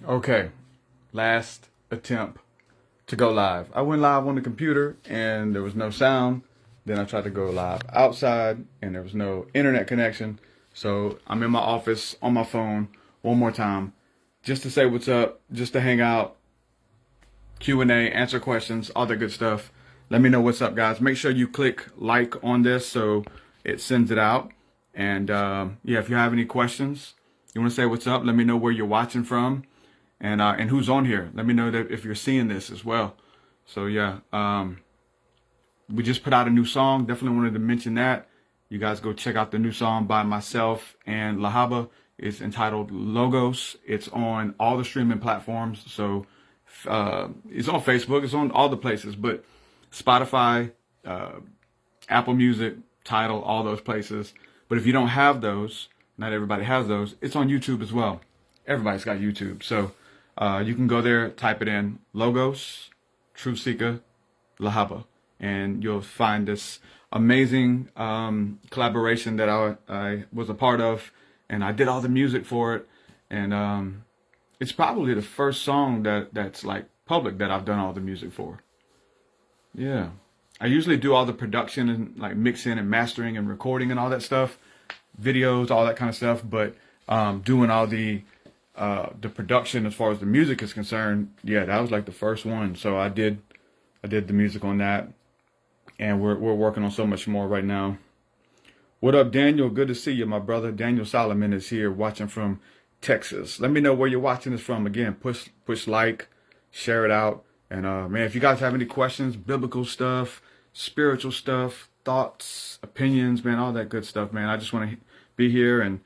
Okay, last attempt to go live. I went live on the computer and there was no sound. Then I tried to go live outside and there was no internet connection. So I'm in my office on my phone one more time just to say what's up, just to hang out, Q&A, answer questions, all that good stuff. Let me know what's up, guys. Make sure you click like on this so it sends it out. And yeah, if you have any questions, you want to say what's up, let me know where you're watching from and who's on here. Let me know that if you're seeing this as well. So yeah, we just put out a new song. Definitely wanted to mention that. You guys go check out the new song by myself and Lahaba. It's entitled Logos. It's on all the streaming platforms. So it's on Facebook. It's on all the places, but Spotify, Apple Music, Tidal, all those places. But if you don't have those, not everybody has those, it's on YouTube as well. Everybody's got YouTube. So you can go there, type it in, Logos, TruthSeekah, Lahaba, and you'll find this amazing collaboration that I was a part of, and I did all the music for it. And it's probably the first song that's like public that I've done all the music for. Yeah. I usually do all the production and like mixing and mastering and recording and all that stuff, videos, all that kind of stuff. But doing all the production as far as the music is concerned, yeah, that was like the first one. So I did the music on that, and we're working on so much more right now. What up, Daniel? Good to see you, my brother. Daniel Solomon is here watching from Texas. Let me know where you're watching this from. Again, push like, share it out. And man, if you guys have any questions, biblical stuff, spiritual stuff, thoughts, opinions, man, all that good stuff, man. I just want to be here and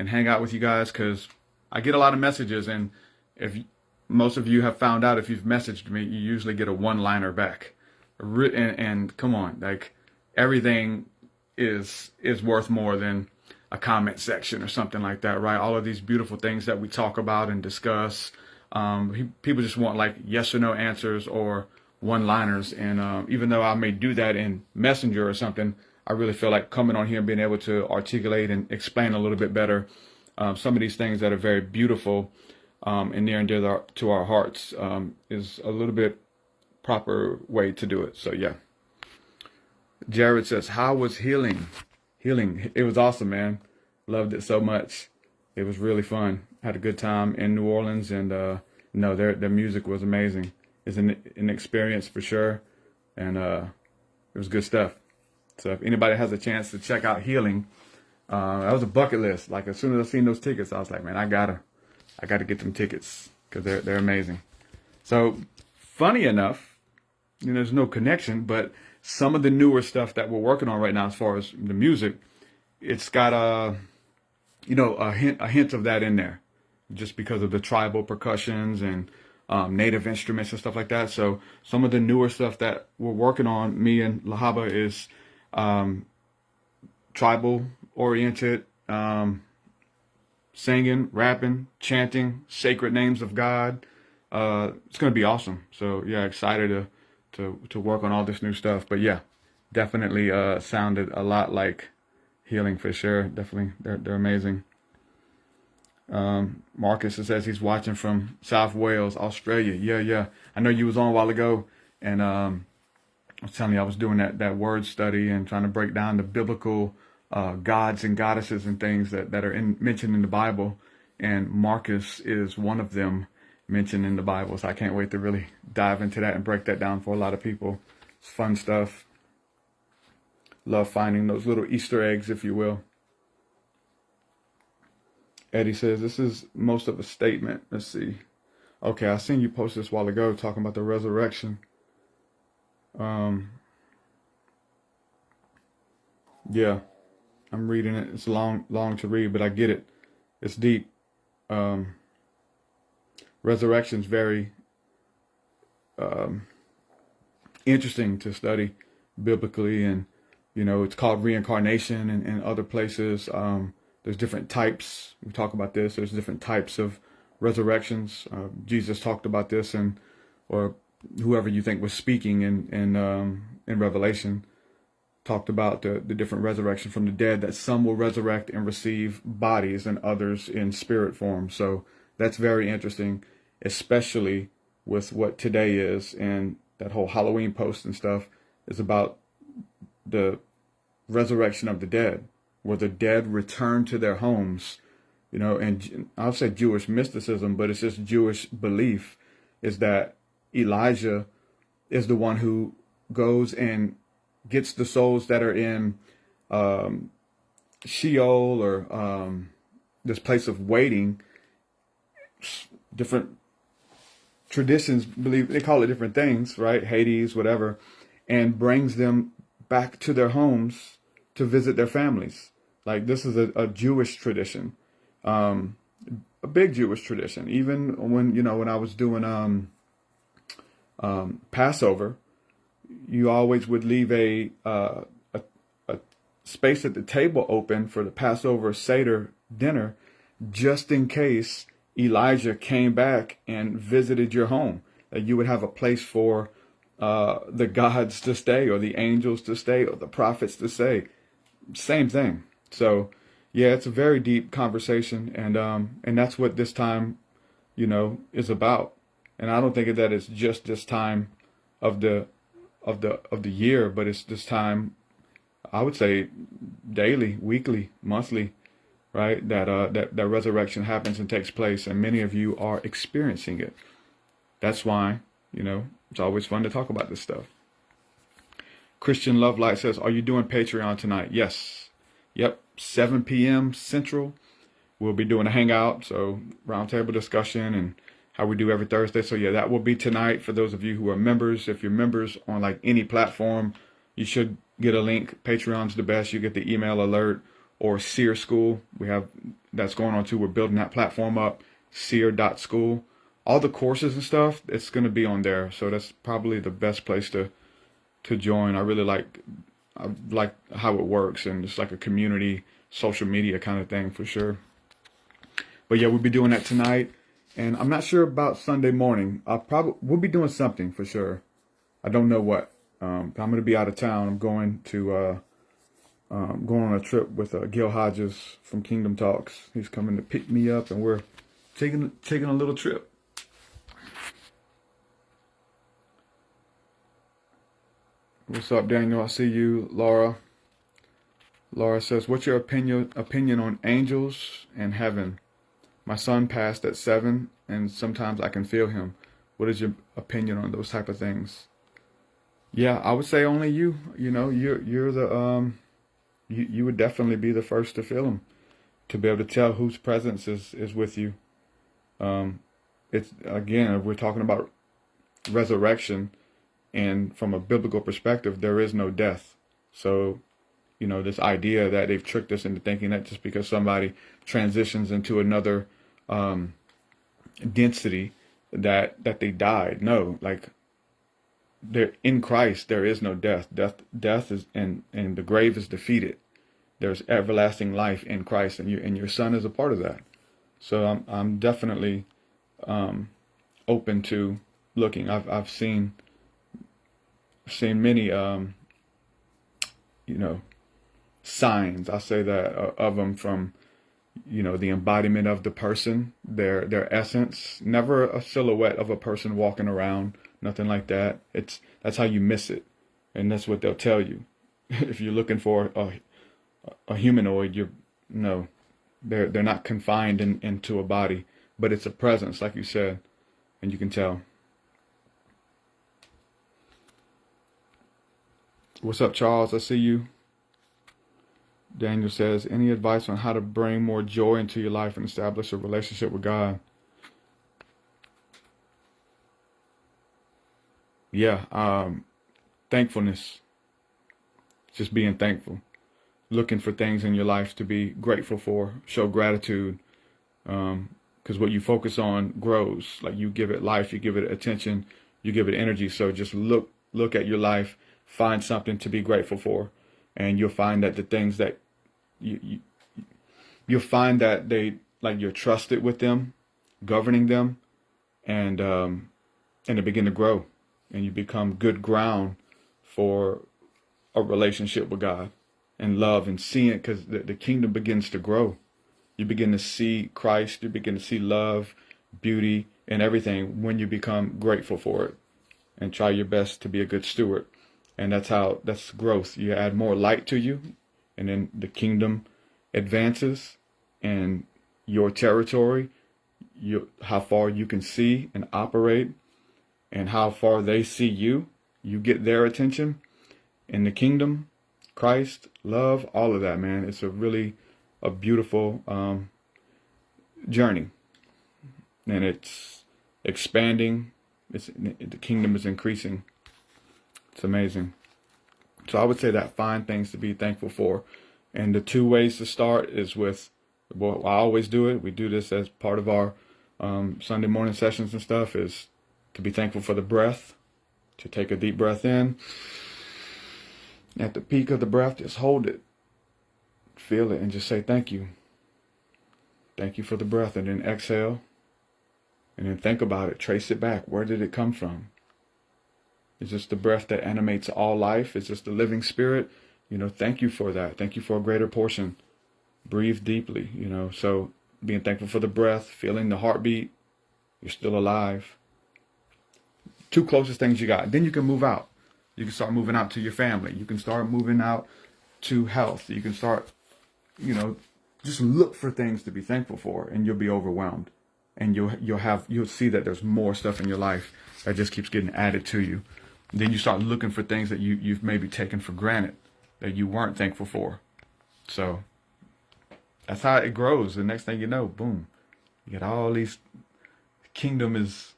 hang out with you guys because I get a lot of messages. And if most of you have found out, if you've messaged me, you usually get a one-liner back. And come on, like everything is worth more than a comment section or something like that, right? All of these beautiful things that we talk about and discuss. People just want like yes or no answers or one-liners. And even though I may do that in Messenger or something, I really feel like coming on here and being able to articulate and explain a little bit better some of these things that are very beautiful and near and dear to our hearts is a little bit proper way to do it. So yeah. Jared says, how was healing? Healing, it was awesome, man. Loved it so much. It was really fun. Had a good time in New Orleans, and no, their music was amazing. It's an experience for sure, and it was good stuff. So if anybody has a chance to check out Healing, that was a bucket list. Like as soon as I seen those tickets, I was like, man, I gotta get them tickets because they're amazing. So funny enough, there's no connection, but some of the newer stuff that we're working on right now, as far as the music, it's got a hint of that in there, just because of the tribal percussions and native instruments and stuff like that. So some of the newer stuff that we're working on, me and Lahaba, is tribal oriented, singing, rapping, chanting sacred names of God. It's going to be awesome. So yeah, excited to work on all this new stuff. But yeah, definitely sounded a lot like Healing for sure. Definitely, they're amazing. Marcus says he's watching from South Wales, Australia. Yeah. I know you was on a while ago, and I was telling you I was doing that word study and trying to break down the biblical gods and goddesses and things that are mentioned in the Bible. And Marcus is one of them mentioned in the Bible. So I can't wait to really dive into that and break that down for a lot of people. It's fun stuff. Love finding those little Easter eggs, if you will. Eddie says, this is most of a statement. Let's see. Okay, I seen you post this a while ago talking about the resurrection. Yeah, I'm reading it. It's long to read, but I get it. It's deep. Resurrection's very interesting to study biblically, and it's called reincarnation in other places. There's different types. We talk about this. There's different types of resurrections. Jesus talked about this, or whoever you think was speaking in Revelation talked about the different resurrection from the dead, that some will resurrect and receive bodies and others in spirit form. So that's very interesting. especially with what today is, and that whole Halloween post and stuff is about the resurrection of the dead, where the dead return to their homes, and I'll say Jewish mysticism, but it's just Jewish belief, is that Elijah is the one who goes and gets the souls that are in Sheol, or this place of waiting. Different traditions believe, they call it different things, right? Hades, whatever, and brings them back to their homes to visit their families. Like, this is a Jewish tradition, a big Jewish tradition. Even when I was doing Passover, you always would leave a space at the table open for the Passover Seder dinner, just in case Elijah came back and visited your home, that you would have a place for the gods to stay, or the angels to stay, or the prophets to stay. Same thing. So yeah, it's a very deep conversation, and that's what this time, is about. And I don't think that it's just this time of the year, but it's this time, I would say, daily, weekly, monthly, right? That resurrection happens and takes place, and many of you are experiencing it. That's why, it's always fun to talk about this stuff. Christian Love Light says, are you doing Patreon tonight? Yes. Yep. 7 p.m. Central. We'll be doing a hangout, so roundtable discussion, and how we do every Thursday. So yeah, that will be tonight for those of you who are members. If you're members on like any platform, you should get a link. Patreon's the best. You get the email alert. Or Seer School, we have that's going on too. We're building that platform up, seer.school. All the courses and stuff, it's going to be on there. So that's probably the best place to join. I like how it works, and it's like a community, social media kind of thing for sure. But yeah, we'll be doing that tonight, and I'm not sure about Sunday morning. We'll be doing something for sure. I don't know what. I'm going to be out of town. I'm going on a trip with Gil Hodges from Kingdom Talks. He's coming to pick me up, and we're taking a little trip. What's up, Daniel? I see you. Laura says, what's your opinion on angels and heaven? My son passed at 7, and sometimes I can feel him. What is your opinion on those type of things? Yeah, I would say only you. You're the you would definitely be the first to feel them, to be able to tell whose presence is with you. It's, again, if we're talking about resurrection, and from a biblical perspective, there is no death. So, this idea that they've tricked us into thinking that just because somebody transitions into another density that they died. No, like, there in Christ there is no death. Death is, and the grave is defeated. There's everlasting life in Christ, and your son is a part of that. So I'm definitely open to looking. I've seen many signs, I'll say that, of them, from the embodiment of the person, their essence. Never a silhouette of a person walking around, nothing like that. That's how you miss it, and that's what they'll tell you. If you're looking for a humanoid, they're not confined into a body, but it's a presence, like you said, and you can tell. What's up, Charles? I see you. Daniel says, any advice on how to bring more joy into your life and establish a relationship with God? Yeah, thankfulness. Just being thankful. Looking for things in your life to be grateful for. Show gratitude. Because what you focus on grows. Like, you give it life, you give it attention, you give it energy. So just look at your life. Find something to be grateful for, and you'll find that the things that you'll find that you're trusted with them, governing them, and they begin to grow, and you become good ground for a relationship with God and love, and seeing it, because the kingdom begins to grow. You begin to see Christ. You begin to see love, beauty. in everything when you become grateful for it and try your best to be a good steward. And that's growth. You add more light to you, and then the kingdom advances, and your territory, how far you can see and operate, and how far they see you, you get their attention. In the kingdom, Christ, love, all of that, man. It's a beautiful journey, and it's expanding. The kingdom is increasing. It's amazing. So I would say that find things to be thankful for. And the 2 ways to start is with, well, I always do it. We do this as part of our Sunday morning sessions and stuff, is to be thankful for the breath, to take a deep breath in. At the peak of the breath, just hold it, feel it, and just say thank you. Thank you for the breath. And then exhale, and then think about it. Trace it back. Where did it come from? Is this the breath that animates all life? Is this the living spirit? Thank you for that. Thank you for a greater portion. Breathe deeply, So being thankful for the breath, feeling the heartbeat, you're still alive. 2 closest things you got. Then you can move out. You can start moving out to your family. You can start moving out to health. You can start, just look for things to be thankful for, and you'll be overwhelmed. And you'll see that there's more stuff in your life that just keeps getting added to you. Then you start looking for things that you've maybe taken for granted that you weren't thankful for. So that's how it grows. The next thing you know, boom, you get all these. Kingdom is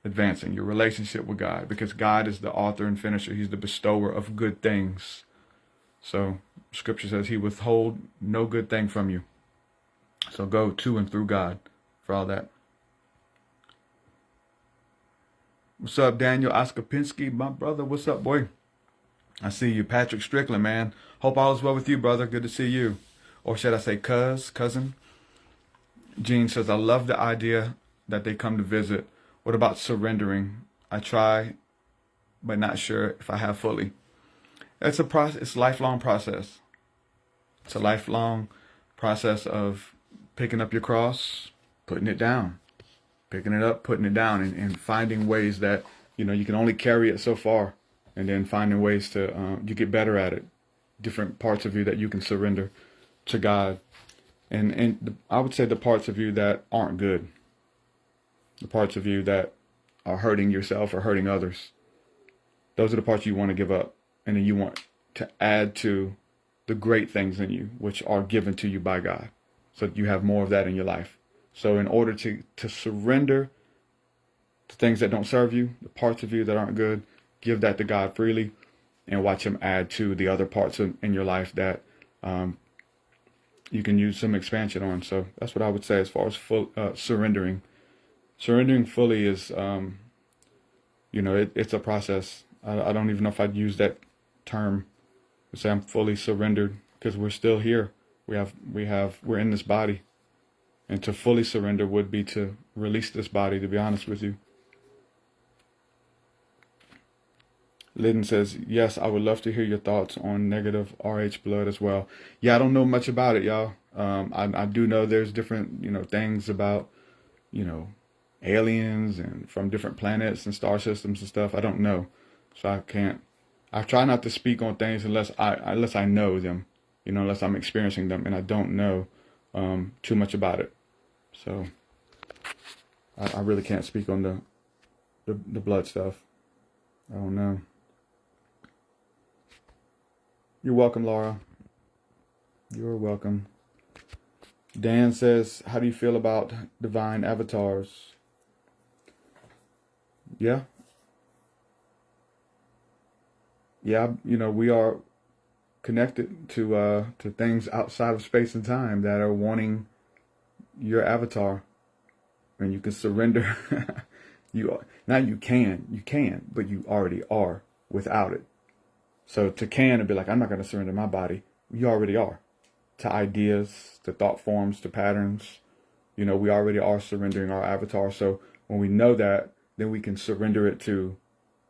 advancing your relationship with God, because God is the author and finisher. He's the bestower of good things. So Scripture says He withhold no good thing from you. So go to and through God for all that. What's up, Daniel Oskopinski, my brother? What's up, boy? I see you. Patrick Strickland, man. Hope all is well with you, brother. Good to see you. Or should I say cousin? Gene says, I love the idea that they come to visit. What about surrendering? I try, but not sure if I have fully. It's a process. It's a lifelong process. It's a lifelong process of picking up your cross, putting it down, picking it up, putting it down, and finding ways that, you can only carry it so far, and then finding ways to, you get better at it. Different parts of you that you can surrender to God. And I would say the parts of you that aren't good, the parts of you that are hurting yourself or hurting others, those are the parts you want to give up. And then you want to add to the great things in you, which are given to you by God, so that you have more of that in your life. So in order to surrender the things that don't serve you, the parts of you that aren't good, give that to God freely, and watch Him add to the other parts in your life that you can use some expansion on. So that's what I would say as far as surrendering. Surrendering fully is, it's a process. I don't even know if I'd use that term to say I'm fully surrendered, because we're still here. We're in this body. And to fully surrender would be to release this body, to be honest with you. Lyndon says, yes, I would love to hear your thoughts on negative RH blood as well. Yeah, I don't know much about it, y'all. I do know there's different, things about, aliens and from different planets and star systems and stuff. I don't know. So I try not to speak on things unless I know them, unless I'm experiencing them, and I don't know too much about it. So I really can't speak on the blood stuff. I don't know. You're welcome, Laura. You're welcome. Dan says, how do you feel about divine avatars? Yeah. Yeah, we are connected to things outside of space and time that are wanting your avatar. And you can surrender. You can, but you already are without it. So to can and be like, I'm not going to surrender my body. You already are. To ideas, to thought forms, to patterns. We already are surrendering our avatar. So when we know that, then we can surrender it to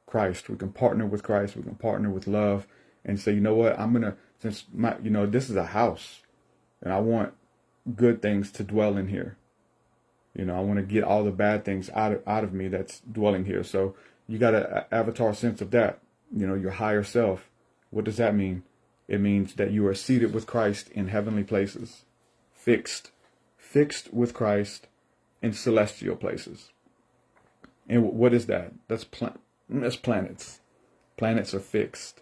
Christ. We can partner with Christ. We can partner with love and say, you know what, I'm going to, since this is a house and I want good things to dwell in here. You know, I want to get all the bad things out of me that's dwelling here. So you got an avatar sense of that. You know, your higher self. What does that mean? It means that you are seated with Christ in heavenly places, fixed with Christ in celestial places. And what is that? That's planets. Planets are fixed,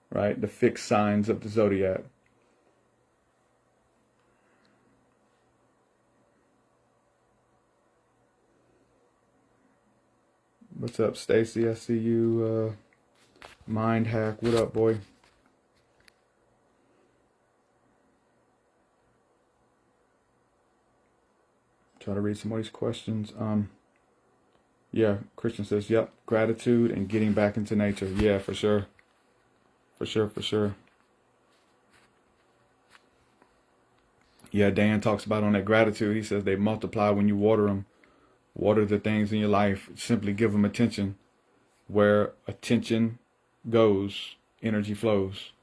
right? The fixed signs of the zodiac. What's up, Stacy? I see you. Mind hack. What up, boy? Try to read some more of these questions. Yeah, Christian says, yep, gratitude and getting back into nature. Yeah, for sure. For sure. Yeah, Dan talks about on that gratitude. He says they multiply when you water them. Water the things in your life. Simply give them attention. Where attention goes, energy flows.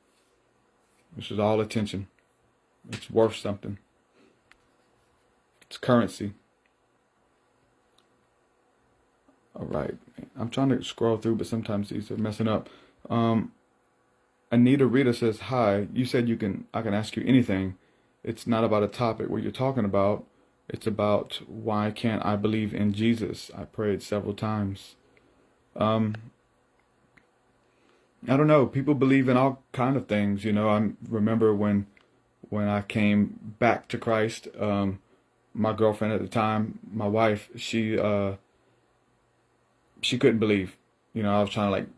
This is all attention. It's worth something. It's currency. All right. I'm trying to scroll through, but sometimes these are messing up. Anita Rita says, hi, you said I can ask you anything. It's not about a topic what you're talking about. It's about why can't I believe in Jesus? I prayed several times. I don't know. People believe in all kind of things. You know, I remember when I came back to Christ, my girlfriend at the time, my wife, she couldn't believe. You know, I was trying to like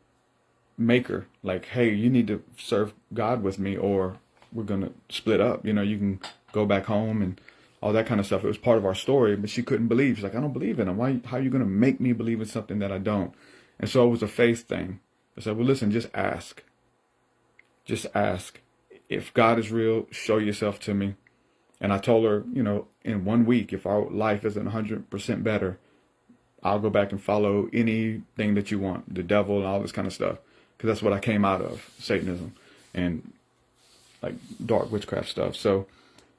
make her like, hey, you need to serve God with me or we're going to split up. You know, you can go back home and all that kind of stuff. It was part of our story, but she couldn't believe. She's like, I don't believe in him. How are you going to make me believe in something that I don't? And so it was a faith thing. I said, well, listen, just ask. Just ask. If God is real, show yourself to me. And I told her, you know, in 1 week, if our life isn't 100% better, I'll go back and follow anything that you want, the devil and all this kind of stuff. Because that's what I came out of, Satanism and like dark witchcraft stuff. So,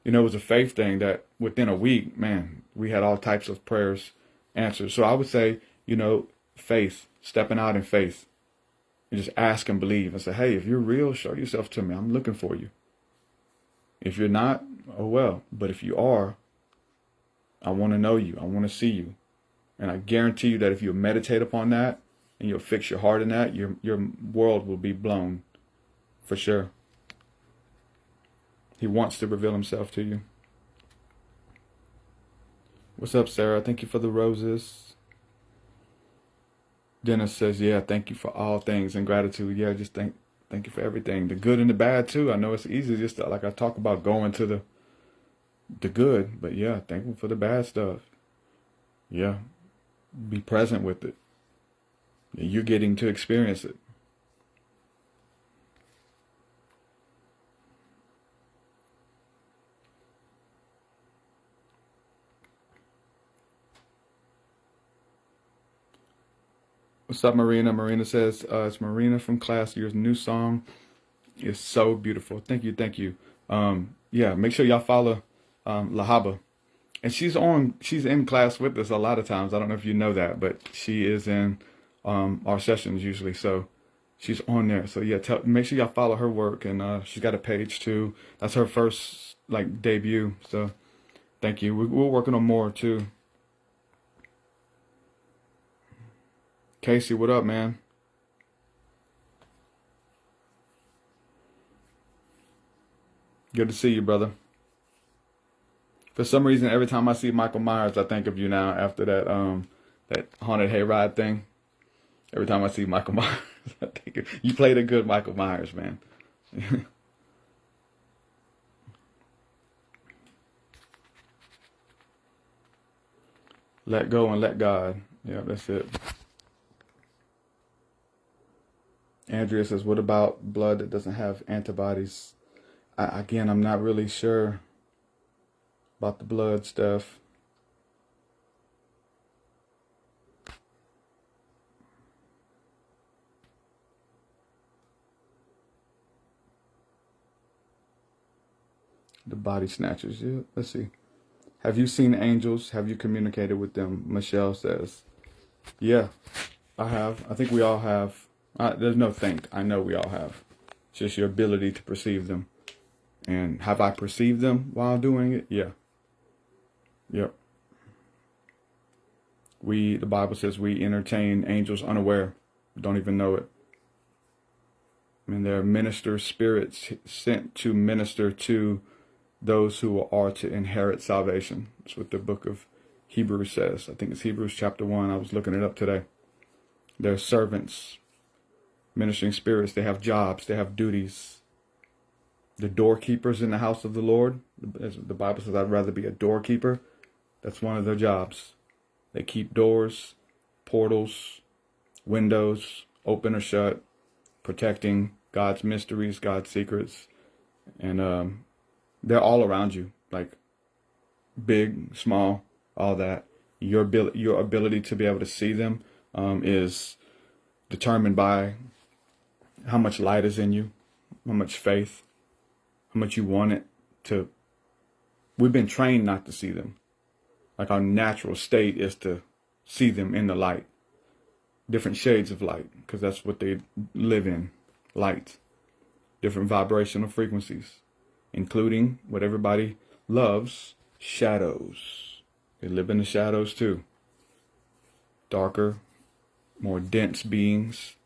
you know, it was a faith thing that within a week, man, we had all types of prayers answered. So I would say, you know, faith, stepping out in faith. You just ask and believe and say, hey, if you're real, show yourself to me. I'm looking for you. If you're not, oh well. But if you are, I want to know you. I want to see you. And I guarantee you that if you meditate upon that and you'll fix your heart in that, your world will be blown for sure. He wants to reveal himself to you. What's up, Sarah? Thank you for the roses. Dennis says, yeah, thank you for all things and gratitude. Yeah, just thank you for everything. The good and the bad too. I know it's easy just to, like I talk about going to the good, but yeah, thankful for the bad stuff. Yeah. Be present with it. You're getting to experience it. What's up, Marina? Marina says, it's Marina from class. Your new song is so beautiful. Thank you. Yeah, make sure y'all follow Lahaba. And she's in class with us a lot of times. I don't know if you know that, but she is in our sessions usually. So she's on there. So yeah, make sure y'all follow her work. And she's got a page too. That's her first like debut. So thank you. We're working on more too. Casey, what up, man? Good to see you, brother. For some reason, every time I see Michael Myers, I think of you now after that haunted hayride thing. Every time I see Michael Myers, I think you played a good Michael Myers, man. Let go and let God. Yeah, that's it. Andrea says, what about blood that doesn't have antibodies? Again, I'm not really sure about the blood stuff. The body snatchers. Yeah, let's see. Have you seen angels? Have you communicated with them? Michelle says, yeah, I have. I think we all have. There's no think. I know we all have. It's just your ability to perceive them. And have I perceived them while doing it? Yeah. Yep. The Bible says we entertain angels unaware. Don't even know it. I mean, they're minister spirits sent to minister to those who are to inherit salvation. That's what the book of Hebrews says. I think it's Hebrews chapter 1. I was looking it up today. They're servants, ministering spirits. They have jobs. They have duties. The doorkeepers in the house of the Lord. As the Bible says, I'd rather be a doorkeeper. That's one of their jobs. They keep doors, portals, windows, open or shut, protecting God's mysteries, God's secrets. And they're all around you, like big, small, all that. Your ability to be able to see them is determined by how much light is in you, how much faith, how much you want it to. We've been trained not to see them. Like our natural state is to see them in the light. Different shades of light, because that's what they live in, light. Different vibrational frequencies, including what everybody loves, shadows. They live in the shadows too. Darker, more dense beings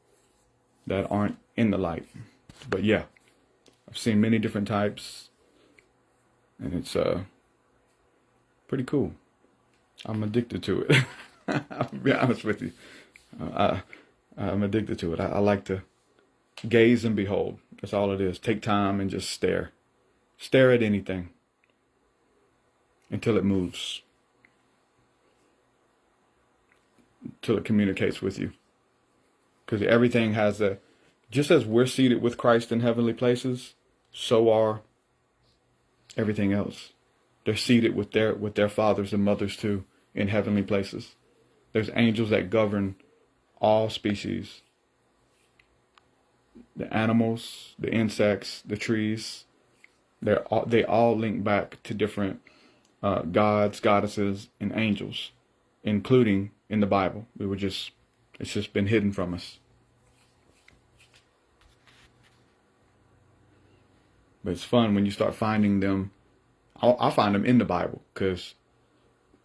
that aren't in the light. But yeah, I've seen many different types, and it's pretty cool. I'm addicted to it. I'll be honest with you. I'm addicted to it. I like to gaze and behold. That's all it is. Take time and just stare. Stare at anything until it moves. Until it communicates with you. Because everything has just as we're seated with Christ in heavenly places, so are everything else. They're seated with their fathers and mothers too in heavenly places. There's angels that govern all species. The animals, the insects, the trees, they all link back to different gods, goddesses, and angels, including in the Bible. It's just been hidden from us. But it's fun when you start finding them. I'll find them in the Bible because,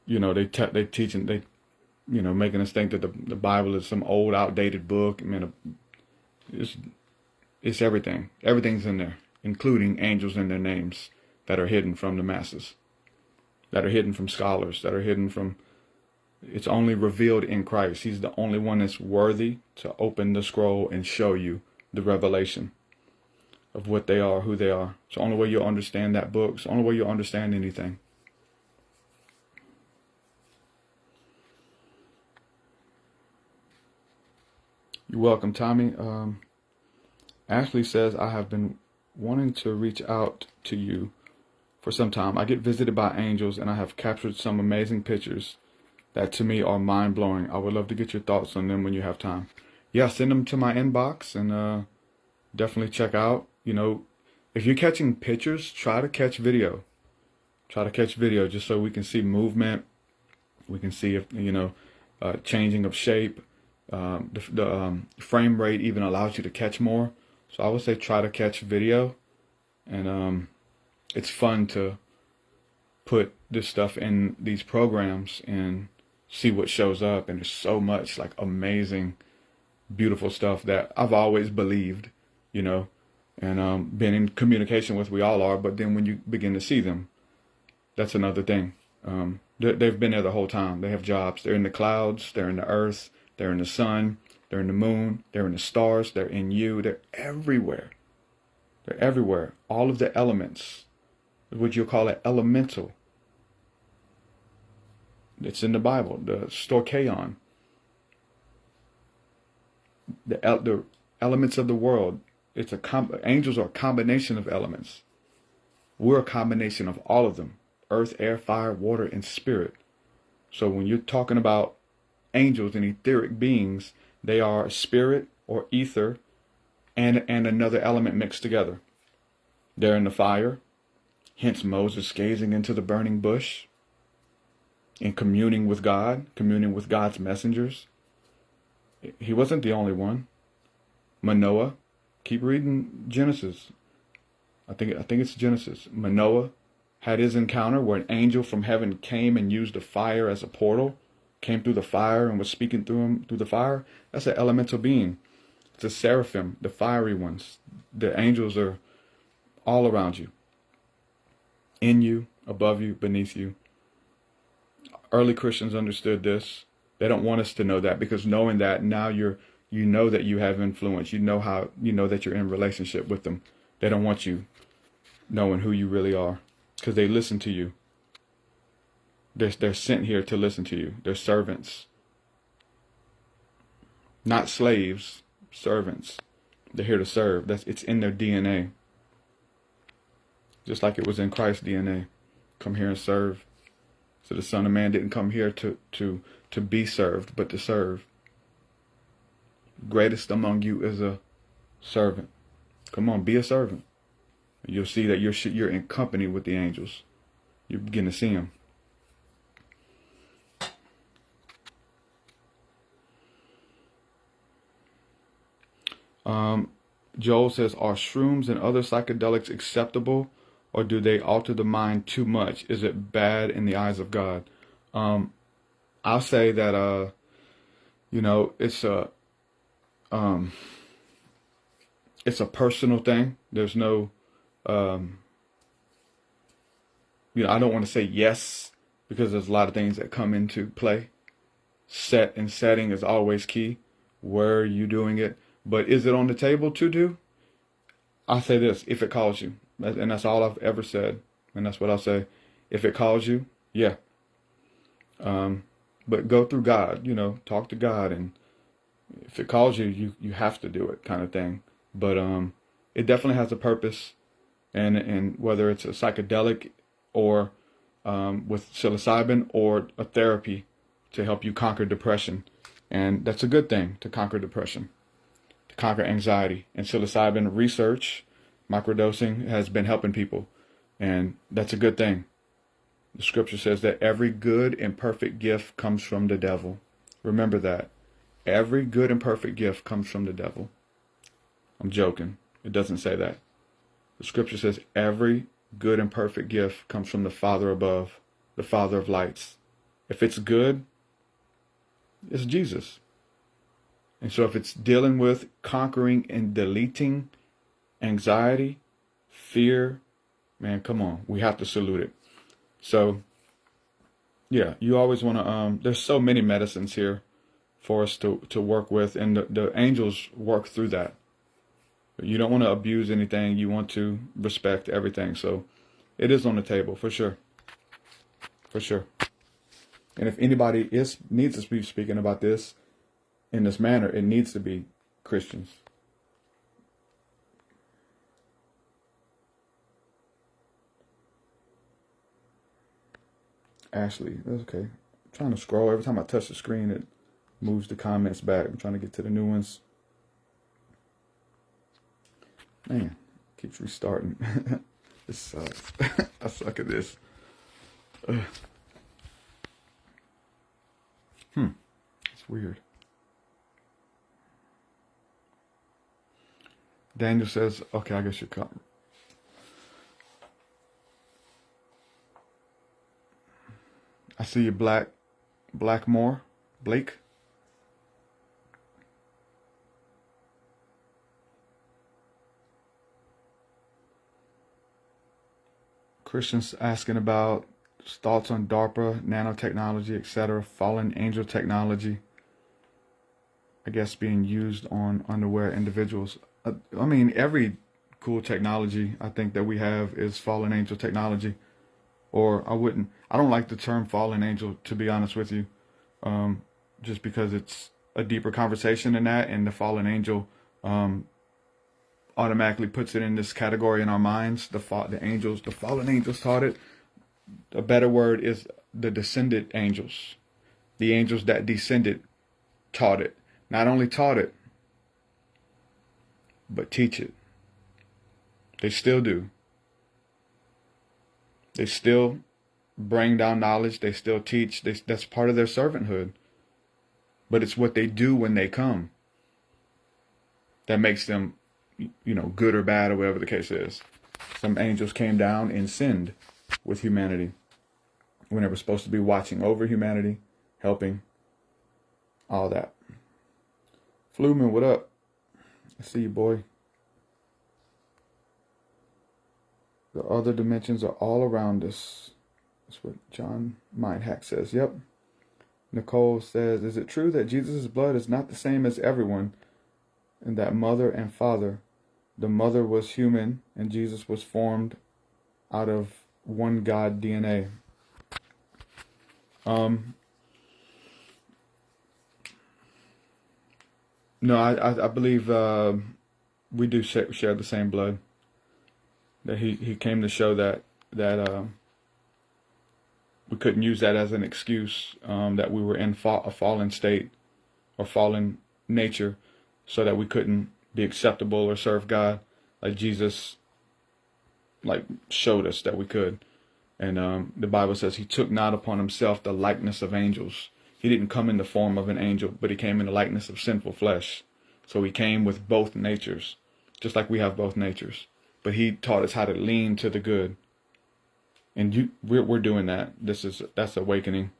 they teaching, making us think that the Bible is some old, outdated book. I mean, it's everything. Everything's in there, including angels in their names that are hidden from the masses, that are hidden from scholars, that are hidden from. It's only revealed in Christ. He's the only one that's worthy to open the scroll and show you the revelation of what they are, who they are. It's the only way you'll understand that book. It's the only way you'll understand anything. You're welcome, Tommy. Ashley says, I have been wanting to reach out to you for some time. I get visited by angels and I have captured some amazing pictures that to me are mind-blowing. I would love to get your thoughts on them when you have time. Yeah, send them to my inbox and definitely check out. If you're catching pictures, try to catch video. Try to catch video just so we can see movement. We can see if, changing of shape. The frame rate even allows you to catch more. So I would say try to catch video. And it's fun to put this stuff in these programs and see what shows up. And there's so much like amazing, beautiful stuff that I've always believed, and been in communication with. We all are. But then when you begin to see them, that's another thing. They've been there the whole time. They have jobs. They're in the clouds. They're in the earth. They're in the sun. They're in the moon. They're in the stars. They're in you. They're everywhere. They're everywhere. All of the elements, what you'll call it elemental. It's in the Bible. The storkeon. The elements of the world. Angels are a combination of elements. We're a combination of all of them. Earth, air, fire, water, and spirit. So when you're talking about angels and etheric beings, they are spirit or ether and another element mixed together. They're in the fire. Hence Moses gazing into the burning bush. in communing with God, communing with God's messengers. He wasn't the only one. Manoah, keep reading Genesis. I think it's Genesis. Manoah had his encounter where an angel from heaven came and used the fire as a portal, came through the fire and was speaking through him through the fire. That's an elemental being. It's a seraphim, the fiery ones. The angels are all around you, in you, above you, beneath you. Early Christians understood this. They don't want us to know that, because knowing that, now you know that you have influence. You know that you're in relationship with them. They don't want you knowing who you really are, because they listen to you. They're sent here to listen to you. They're servants. Not slaves, servants. They're here to serve. It's in their DNA. Just like it was in Christ's DNA. Come here and serve. So the Son of Man didn't come here to be served, but to serve. Greatest among you is a servant. Come on, be a servant. You'll see that you're in company with the angels. You begin to see them. Joel says, are shrooms and other psychedelics acceptable, or do they alter the mind too much? Is it bad in the eyes of God? I'll say that it's a personal thing. There's no I don't want to say yes, because there's a lot of things that come into play. Set and setting is always key. Where are you doing it? But is it on the table to do? I'll say this: if it calls you, and that's all I've ever said, and that's what I'll say. If it calls you, yeah. But go through God, talk to God, and if it calls you, you have to do it, kind of thing. But it definitely has a purpose, and whether it's a psychedelic or with psilocybin or a therapy to help you conquer depression, and that's a good thing, to conquer depression, to conquer anxiety. And psilocybin research, microdosing, has been helping people, and that's a good thing. The scripture says that every good and perfect gift comes from the devil. Remember that. Every good and perfect gift comes from the devil. I'm joking. It doesn't say that. The scripture says every good and perfect gift comes from the Father above, the Father of lights. If it's good, it's Jesus. And so if it's dealing with conquering and deleting anxiety, fear, man, come on. We have to salute it. So, yeah, you always want to, there's so many medicines here for us to work with, and the angels work through that. You don't want to abuse anything. You want to respect everything. So it is on the table, for sure. For sure. And if anybody needs to be speaking about this in this manner, it needs to be Christians. Ashley, that's okay. I'm trying to scroll. Every time I touch the screen, it moves the comments back. I'm trying to get to the new ones. Man, keeps restarting. This sucks. I suck at this. It's weird. Daniel says, okay, I guess you're coming. I see you, Blake. Christians asking about thoughts on DARPA, nanotechnology, etc., fallen angel technology, I guess being used on unaware individuals. I mean, every cool technology I think that we have is fallen angel technology. Or I don't like the term fallen angel, to be honest with you, just because it's a deeper conversation than that, and the fallen angel automatically puts it in this category in our minds. The fallen angels taught it. A better word is the descended angels. The angels that descended taught it. Not only taught it, but teach it. They still do. They still bring down knowledge. They still teach. That's part of their servanthood. But it's what they do when they come that makes them, good or bad or whatever the case is. Some angels came down and sinned with humanity when they were supposed to be watching over humanity, helping, all that. Fluman, what up? I see you, boy. The other dimensions are all around us. That's what John Mindhack says. Yep. Nicole says, is it true that Jesus' blood is not the same as everyone, and that mother and father, the mother was human and Jesus was formed out of one God DNA? No, I believe we do share the same blood. That he came to show that we couldn't use that as an excuse, that we were in a fallen state or fallen nature, so that we couldn't be acceptable or serve God, like Jesus showed us that we could. And the Bible says he took not upon himself the likeness of angels. He didn't come in the form of an angel, but he came in the likeness of sinful flesh. So he came with both natures, just like we have both natures. But he taught us how to lean to the good. And we're doing that. That's awakening.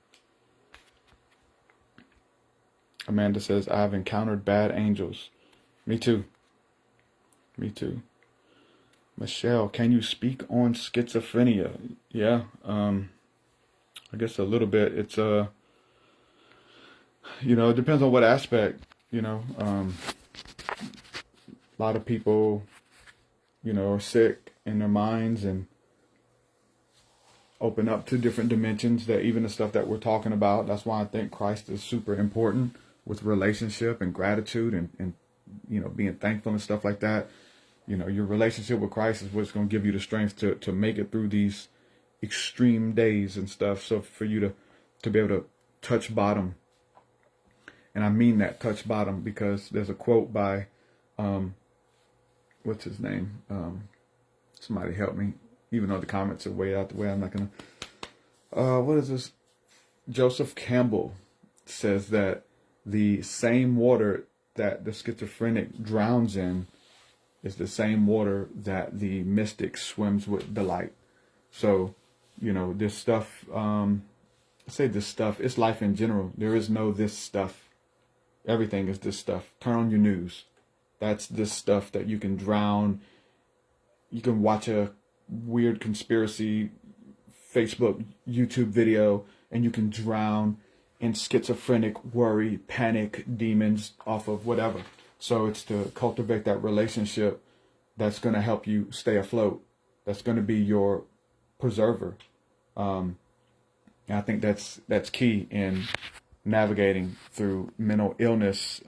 Amanda says, I've encountered bad angels. Me too. Me too. Michelle, can you speak on schizophrenia? Yeah. I guess a little bit. It's it depends on what aspect. A lot of people, are sick in their minds and open up to different dimensions, that even the stuff that we're talking about. That's why I think Christ is super important with relationship and gratitude and being thankful and stuff like that. Your relationship with Christ is what's going to give you the strength to make it through these extreme days and stuff. So for you to be able to touch bottom, and I mean that, touch bottom, because there's a quote by, what's his name? Somebody help me. Even though the comments are way out the way, I'm not going to. What is this? Joseph Campbell says that the same water that the schizophrenic drowns in is the same water that the mystic swims with delight. So, this stuff, I say this stuff, it's life in general. There is no this stuff. Everything is this stuff. Turn on your news. That's this stuff that you can drown. You can watch a weird conspiracy Facebook, YouTube video, and you can drown in schizophrenic worry, panic, demons off of whatever. So it's to cultivate that relationship that's going to help you stay afloat. That's going to be your preserver. And I think that's key in navigating through mental illness,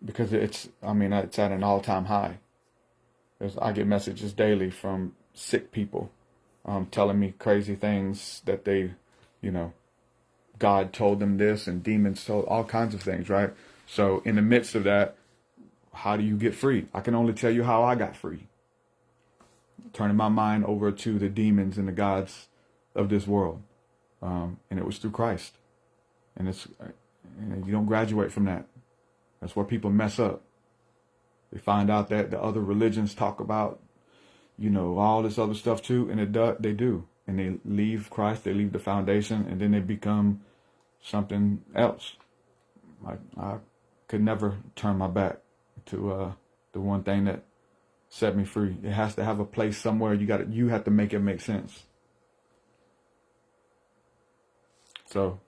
because it's at an all-time high. I get messages daily from sick people telling me crazy things that they, God told them this and demons told all kinds of things, right? So in the midst of that, how do you get free? I can only tell you how I got free. Turning my mind over to the demons and the gods of this world. And it was through Christ. And you don't graduate from that. That's where people mess up. They find out that the other religions talk about, all this other stuff too, and they do. And they leave Christ, they leave the foundation, and then they become something else. I could never turn my back to the one thing that set me free. It has to have a place somewhere. You have to make it make sense. So,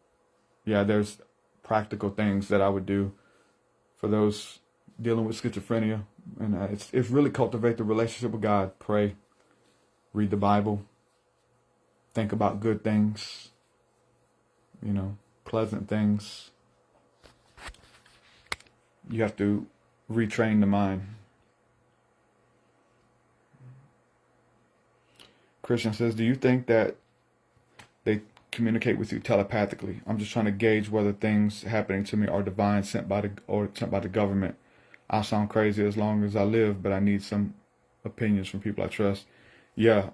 yeah, there's practical things that I would do for those dealing with schizophrenia, and it's really cultivate the relationship with God. Pray, read the Bible, think about good things, pleasant things. You have to retrain the mind. Christian says, do you think that they communicate with you telepathically? I'm just trying to gauge whether things happening to me are divine, sent by the government. I'll sound crazy as long as I live, but I need some opinions from people I trust. Yeah,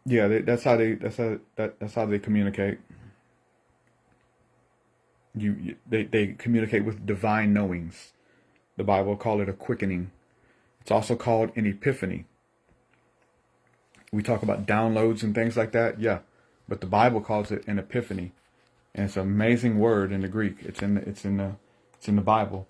Yeah, that's how they communicate. They communicate with divine knowings. The Bible call it a quickening. It's also called an epiphany. We talk about downloads and things like that. Yeah, but the Bible calls it an epiphany, and it's an amazing word in the Greek. It's in the Bible.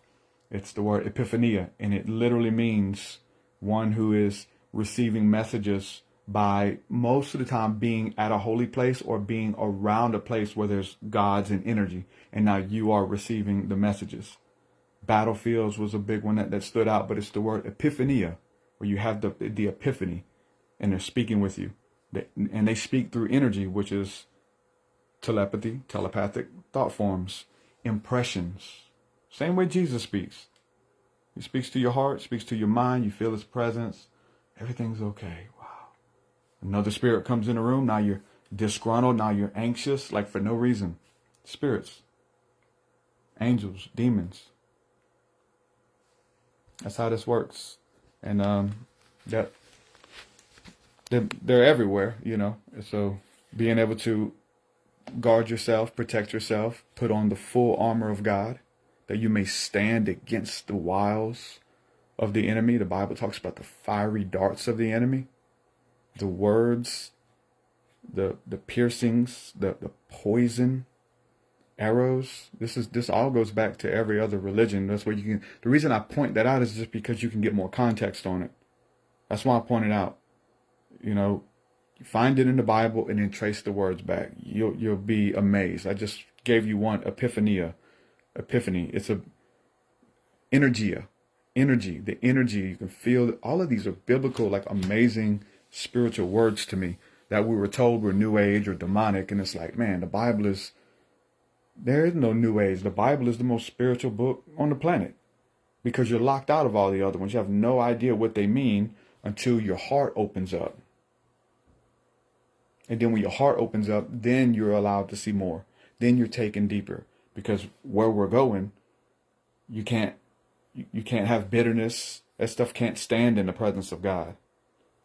It's the word epiphania, and it literally means one who is receiving messages by most of the time being at a holy place or being around a place where there's gods and energy, and now you are receiving the messages. Battlefields was a big one that stood out, but it's the word epiphania, where you have the epiphany, and they're speaking with you. And they speak through energy, which is telepathy, telepathic thought forms, impressions. Same way Jesus speaks. He speaks to your heart, speaks to your mind. You feel his presence. Everything's okay. Wow. Another spirit comes in the room. Now you're disgruntled. Now you're anxious, like for no reason. Spirits, angels, demons. That's how this works. And that they're everywhere, you know. So being able to guard yourself, protect yourself, put on the full armor of God, that you may stand against the wiles of the enemy. The Bible talks about the fiery darts of the enemy, the words, the piercings, the poison arrows. This all goes back to every other religion. That's where you can. The reason I point that out is just because you can get more context on it. That's why I point it out. You know, find it in the Bible and then trace the words back. You'll be amazed. I just gave you one, epiphany. It's a energia, energy. The energy you can feel. All of these are biblical, like amazing spiritual words to me that we were told were New Age or demonic, and it's like, man, the Bible is. There is no New Age. The Bible is the most spiritual book on the planet because you're locked out of all the other ones. You have no idea what they mean until your heart opens up. And then when your heart opens up, then you're allowed to see more. Then you're taken deeper, because where we're going, you can't have bitterness. That stuff can't stand in the presence of God.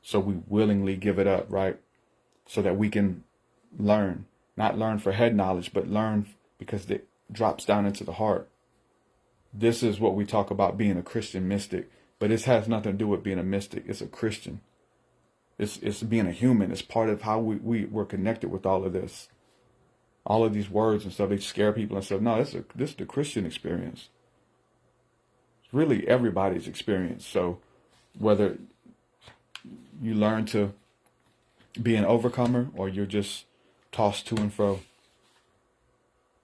So we willingly give it up, right? So that we can learn, not learn for head knowledge, but learn because it drops down into the heart. This is what we talk about being a Christian mystic, but this has nothing to do with being a mystic. It's a Christian. It's being a human. It's part of how we're connected with all of this. All of these words and stuff, they scare people and stuff. No, this is the Christian experience. It's really everybody's experience. So whether you learn to be an overcomer or you're just tossed to and fro.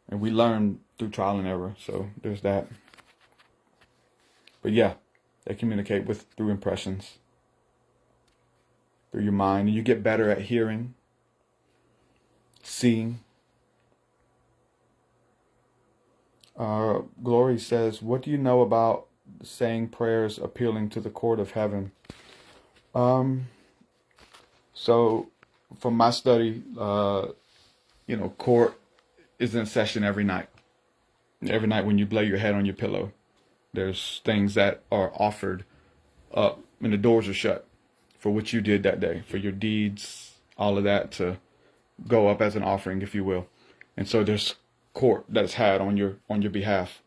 And we learn through trial and error. So there's that. But yeah, they communicate through impressions, through your mind. And you get better at hearing, seeing. Glory says, what do you know about saying prayers appealing to the court of heaven? So from my study, court is in session every night. Every night when you lay your head on your pillow, there's things that are offered up and the doors are shut for what you did that day, for your deeds, all of that to go up as an offering, if you will. And so there's court that's had on your behalf,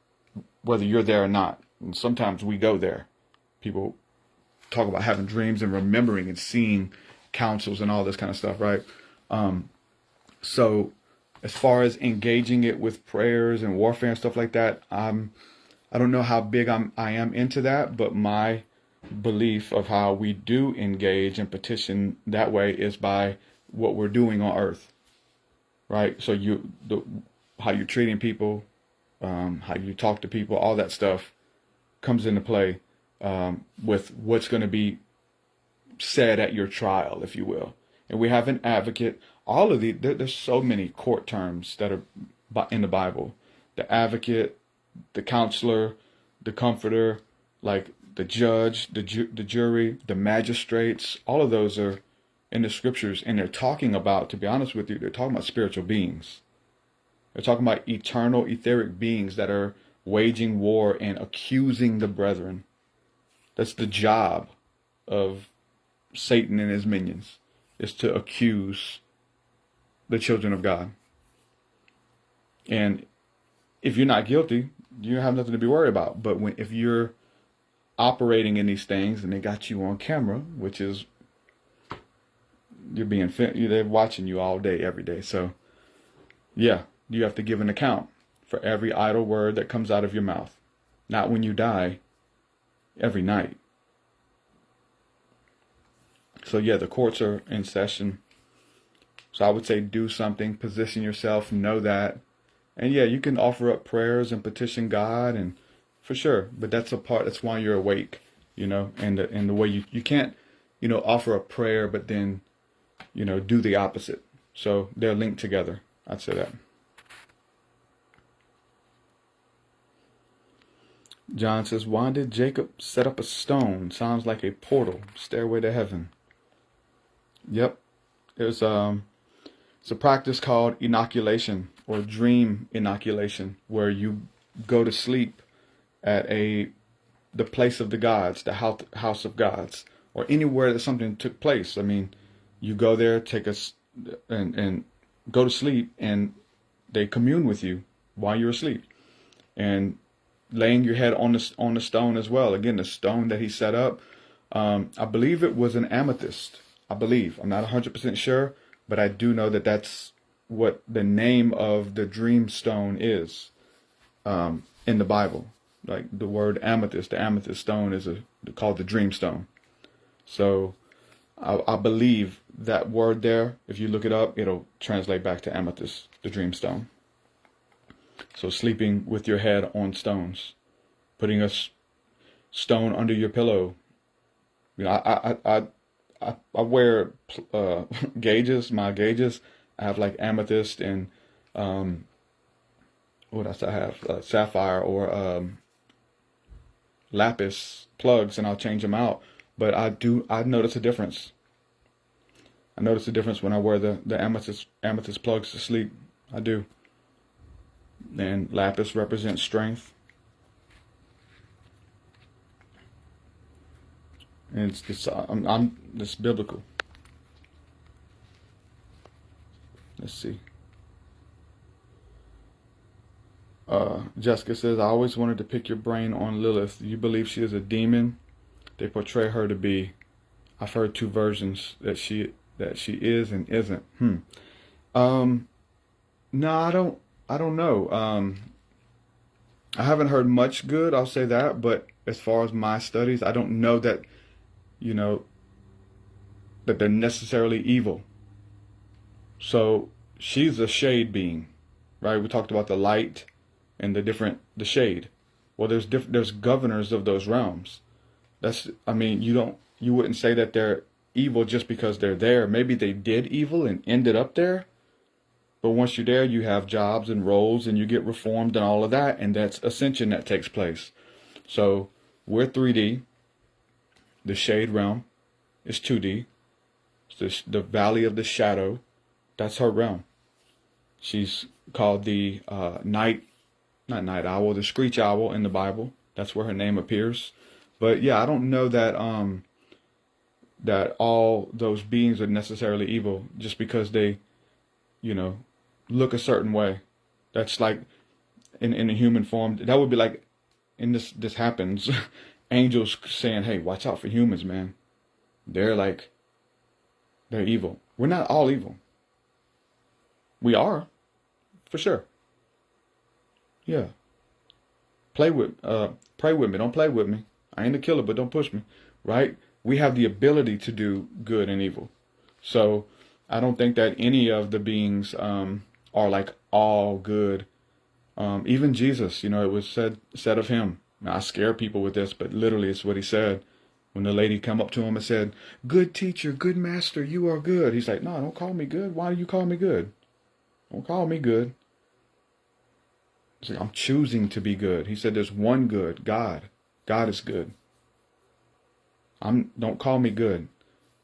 whether you're there or not. And sometimes we go there. People talk about having dreams and remembering and seeing councils and all this kind of stuff, right? So as far as engaging it with prayers and warfare and stuff like that, I don't know how big I am into that, but my belief of how we do engage and petition that way is by what we're doing on earth, right? So how you're treating people, how you talk to people, all that stuff comes into play with what's going to be said at your trial, if you will. And we have an advocate. All of there's so many court terms that are in the Bible. The advocate, the counselor, the comforter, like the judge, the jury, the magistrates, all of those are in the scriptures. And they're talking about, to be honest with you, they're talking about spiritual beings. They're talking about eternal, etheric beings that are waging war and accusing the brethren. That's the job of Satan and his minions. is to accuse the children of God. And if you're not guilty, you have nothing to be worried about. But if you're operating in these things and they got you on camera, which is they're watching you all day, every day. So yeah, you have to give an account for every idle word that comes out of your mouth. Not when you die, every night. So yeah, the courts are in session. So I would say do something, position yourself, know that. And yeah, you can offer up prayers and petition God, and for sure. But that's why you're awake, and the way you can't, offer a prayer, but then, do the opposite. So they're linked together. I'd say that. John says, why did Jacob set up a stone? Sounds like a portal, stairway to heaven. Yep. It's a practice called inoculation, or dream inoculation, where you go to sleep at the place of the gods, the house of gods, or anywhere that something took place. I mean, you go there, and go to sleep, and they commune with you while you're asleep, and laying your head on the stone as well. Again, the stone that he set up, I believe it was an amethyst. I'm not 100% sure, but I do know that that's what the name of the dream stone is in the Bible. Like the word amethyst, the amethyst stone is called the dream stone. So I believe that word there, if you look it up, it'll translate back to amethyst, the dream stone. So sleeping with your head on stones, putting a stone under your pillow. I wear gauges, my gauges. I have like amethyst and what else I have? Sapphire or lapis plugs, and I'll change them out. But I notice a difference. I notice a difference when I wear the amethyst plugs to sleep. I do. And lapis represents strength. And it's biblical. Let's see. Jessica says, I always wanted to pick your brain on Lilith. You believe she is a demon? They portray her to be. I've heard two versions that she is and isn't. No, I don't know. I haven't heard much good, I'll say that, but as far as my studies, I don't know that, that they're necessarily evil. So she's a shade being, right? We talked about the light and the shade. Well, there's governors of those realms. You wouldn't say that they're evil just because they're there. Maybe they did evil and ended up there. But once you're there, you have jobs and roles, and you get reformed and all of that, and that's ascension that takes place. So we're 3D. The shade realm is 2D. It's the valley of the shadow. That's her realm. She's called the not night owl, the screech owl in the Bible. That's where her name appears. But yeah, I don't know that that all those beings are necessarily evil just because they, look a certain way. That's like in a human form. That would be like, and this happens, angels saying, hey, watch out for humans, man. They're evil. We're not all evil. We are, for sure. Yeah. Pray with me. Don't play with me. I ain't a killer, but don't push me. Right? We have the ability to do good and evil. So I don't think that any of the beings are like all good. Even Jesus, it was said of him. Now, I scare people with this, but literally it's what he said. When the lady come up to him and said, good teacher, good master, you are good. He's like, no, don't call me good. Why do you call me good? Don't call me good. He's like, I'm choosing to be good. He said there's one good, God. God is good. Don't call me good.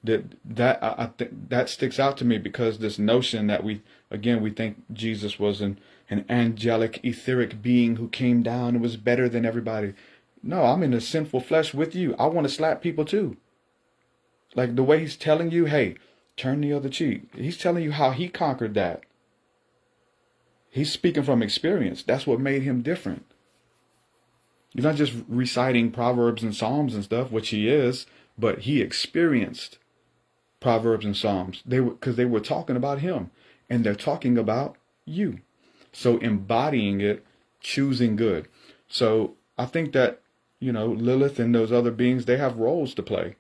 That sticks out to me because this notion that we think Jesus was an angelic, etheric being who came down and was better than everybody. No, I'm in a sinful flesh with you. I want to slap people too. Like the way he's telling you, hey, Turn the other cheek. He's telling you how he conquered that. He's speaking from experience. That's what made him different. He's not just reciting Proverbs and Psalms and stuff, which he is, but he experienced Proverbs and Psalms. Because they were talking about him, and they're talking about you. So embodying it, choosing good. So I think that, Lilith and those other beings, they have roles to play.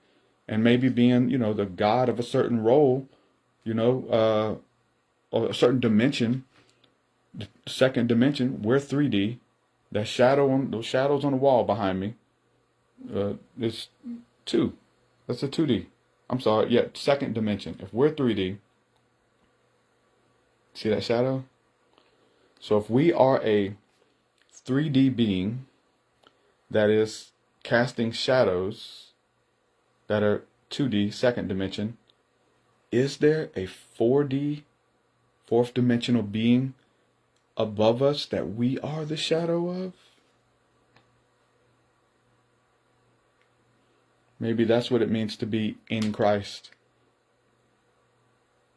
And maybe being, the god of a certain role, or a certain dimension, the second dimension, we're 3D. Those shadows on the wall behind me, is 2. That's a 2D. I'm sorry, yeah, second dimension. If we're 3D, see that shadow? So if we are a 3D being that is casting shadows that are 2D, second dimension, is there a 4D, fourth dimensional being above us that we are the shadow of? Maybe that's what it means to be in Christ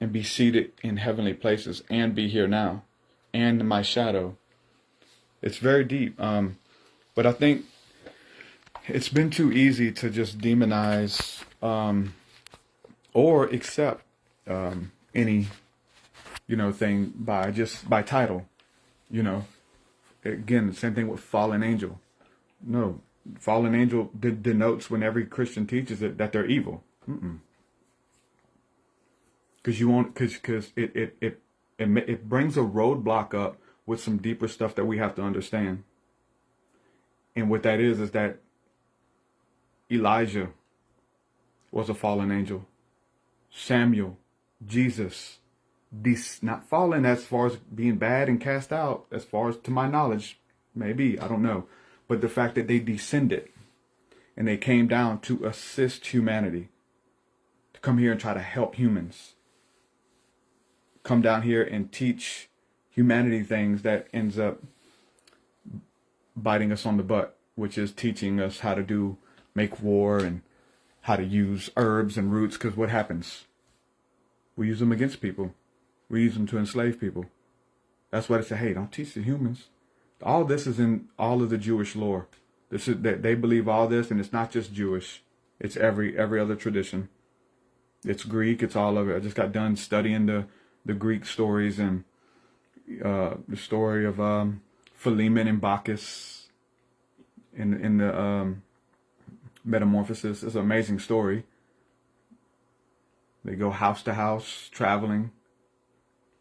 and be seated in heavenly places and be here now and my shadow. It's very deep. But I think it's been too easy to just demonize or accept any thing by title. Again, the same thing with fallen angel. No, fallen angel denotes, when every Christian teaches it, that they're evil. Because it brings a roadblock up with some deeper stuff that we have to understand. And what that is that Elijah was a fallen angel. Samuel, Jesus, not fallen as far as being bad and cast out, as far as to my knowledge, maybe, I don't know. But the fact that they descended and they came down to assist humanity, to come here and try to help humans, come down here and teach humanity things that ends up biting us on the butt, which is teaching us how to make war and how to use herbs and roots. Because what happens? We use them against people. We use them to enslave people. That's why they say, hey, don't teach the humans. All this is in all of the Jewish lore. This is that they believe all this, and it's not just Jewish. It's every other tradition. It's Greek. It's all of it. I just got done studying the Greek stories and the story of Philemon and Bacchus in the Metamorphosis. It's an amazing story. They go house to house traveling,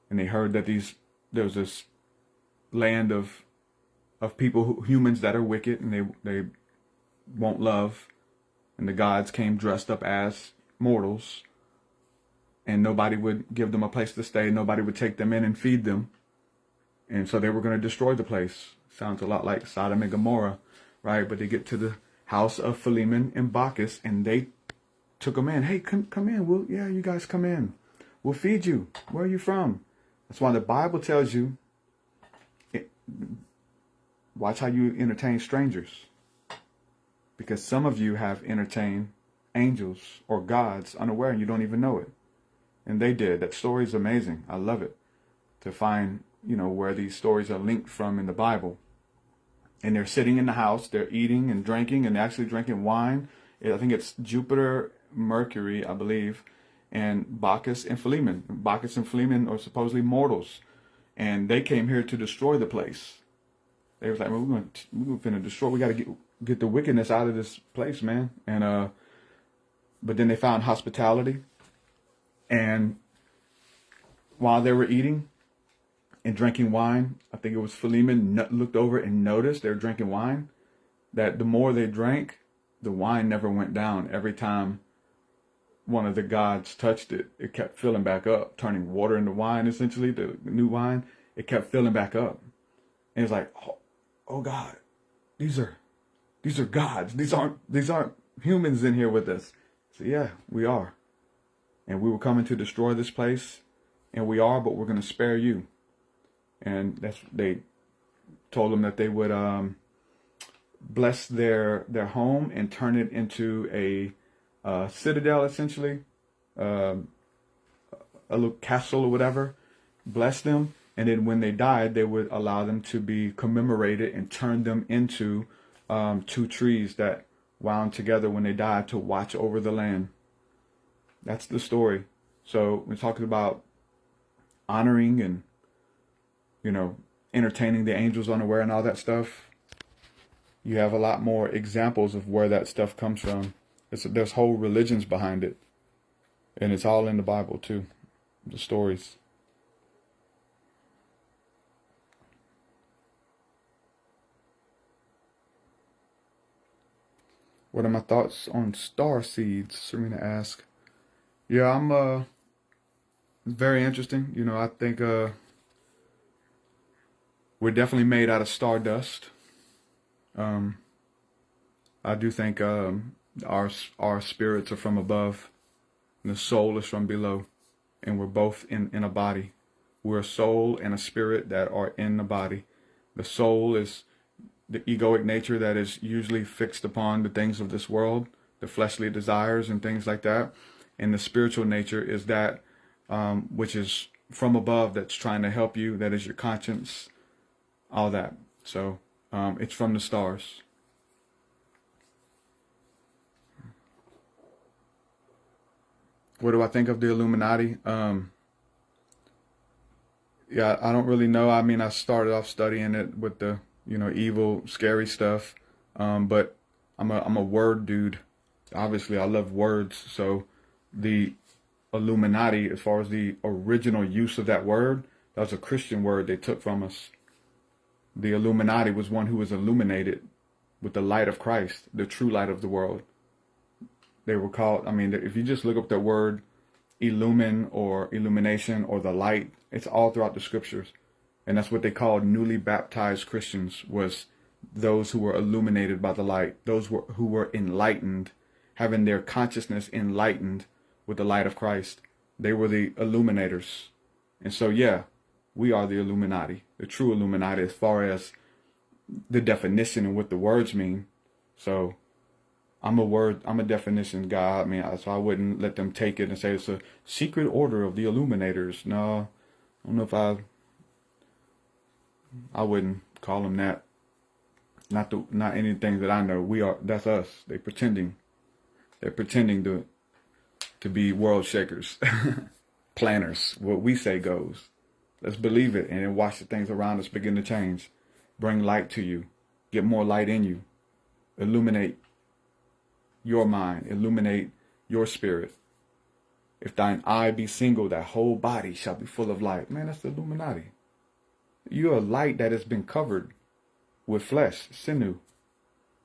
and they heard that there was this land of people, humans that are wicked, and they won't love, and the gods came dressed up as mortals, and nobody would give them a place to stay. Nobody would take them in and feed them, and so they were going to destroy the place. Sounds a lot like Sodom and Gomorrah, right? But they get to the house of Philemon and Bacchus, and they took them in. Hey, come in. You guys come in. We'll feed you. Where are you from? That's why the Bible tells you, watch how you entertain strangers. Because some of you have entertained angels or gods unaware, and you don't even know it. And they did. That story is amazing. I love it. To find, where these stories are linked from in the Bible. And they're sitting in the house, they're eating and drinking, and actually drinking wine. I think it's Jupiter, Mercury, I believe, and Bacchus and Philemon. Bacchus and Philemon are supposedly mortals. And they came here to destroy the place. They was like, well, we're gonna destroy. We got to get the wickedness out of this place, man. And but then they found hospitality. And while they were eating and drinking wine, I think it was Philemon looked over and noticed they were drinking wine. That the more they drank, the wine never went down. Every time one of the gods touched it, it kept filling back up, turning water into wine. Essentially, the new wine, it kept filling back up. And it's like, oh God, these are gods. These aren't humans in here with us. So yeah, we are. And we were coming to destroy this place, and we are, but we're going to spare you. And they told them that they would bless their home and turn it into a citadel, essentially, a little castle or whatever, bless them, and then when they died, they would allow them to be commemorated and turn them into two trees that wound together when they died to watch over the land. That's the story. So we're talking about honoring and, entertaining the angels unaware and all that stuff. You have a lot more examples of where that stuff comes from. There's whole religions behind it. And it's all in the Bible too, the stories. What are my thoughts on star seeds? Serena asks. Yeah, I'm very interesting. I think we're definitely made out of stardust. I do think our spirits are from above, and the soul is from below, and we're both in a body. We're a soul and a spirit that are in the body. The soul is the egoic nature that is usually fixed upon the things of this world, the fleshly desires and things like that. And the spiritual nature is that which is from above, that's trying to help you, that is your conscience, all that. So it's from the stars. What do I think of the Illuminati? Yeah, I don't really know. I mean, I started off studying it with the, evil, scary stuff. But I'm a word dude. Obviously, I love words. So the Illuminati, as far as the original use of that word, that was a Christian word they took from us. The Illuminati was one who was illuminated with the light of Christ, the true light of the world. They were called, if you just look up the word illumine or illumination or the light, it's all throughout the scriptures. And that's what they called newly baptized Christians, was those who were illuminated by the light, those who were enlightened, having their consciousness enlightened with the light of Christ. They were the illuminators. And so, yeah, we are the Illuminati, the true Illuminati, as far as the definition and what the words mean. So I'm a definition guy. So I wouldn't let them take it and say it's a secret order of the Illuminators. No, I don't know if I wouldn't call them that. Not anything that I know. That's us. They're pretending to be world shakers, planners. What we say goes. Let's believe it and then watch the things around us begin to change. Bring light to you. Get more light in you. Illuminate your mind, illuminate your spirit. If thine eye be single, thy whole body shall be full of light. Man, that's the Illuminati. You're a light that has been covered with flesh, sinew.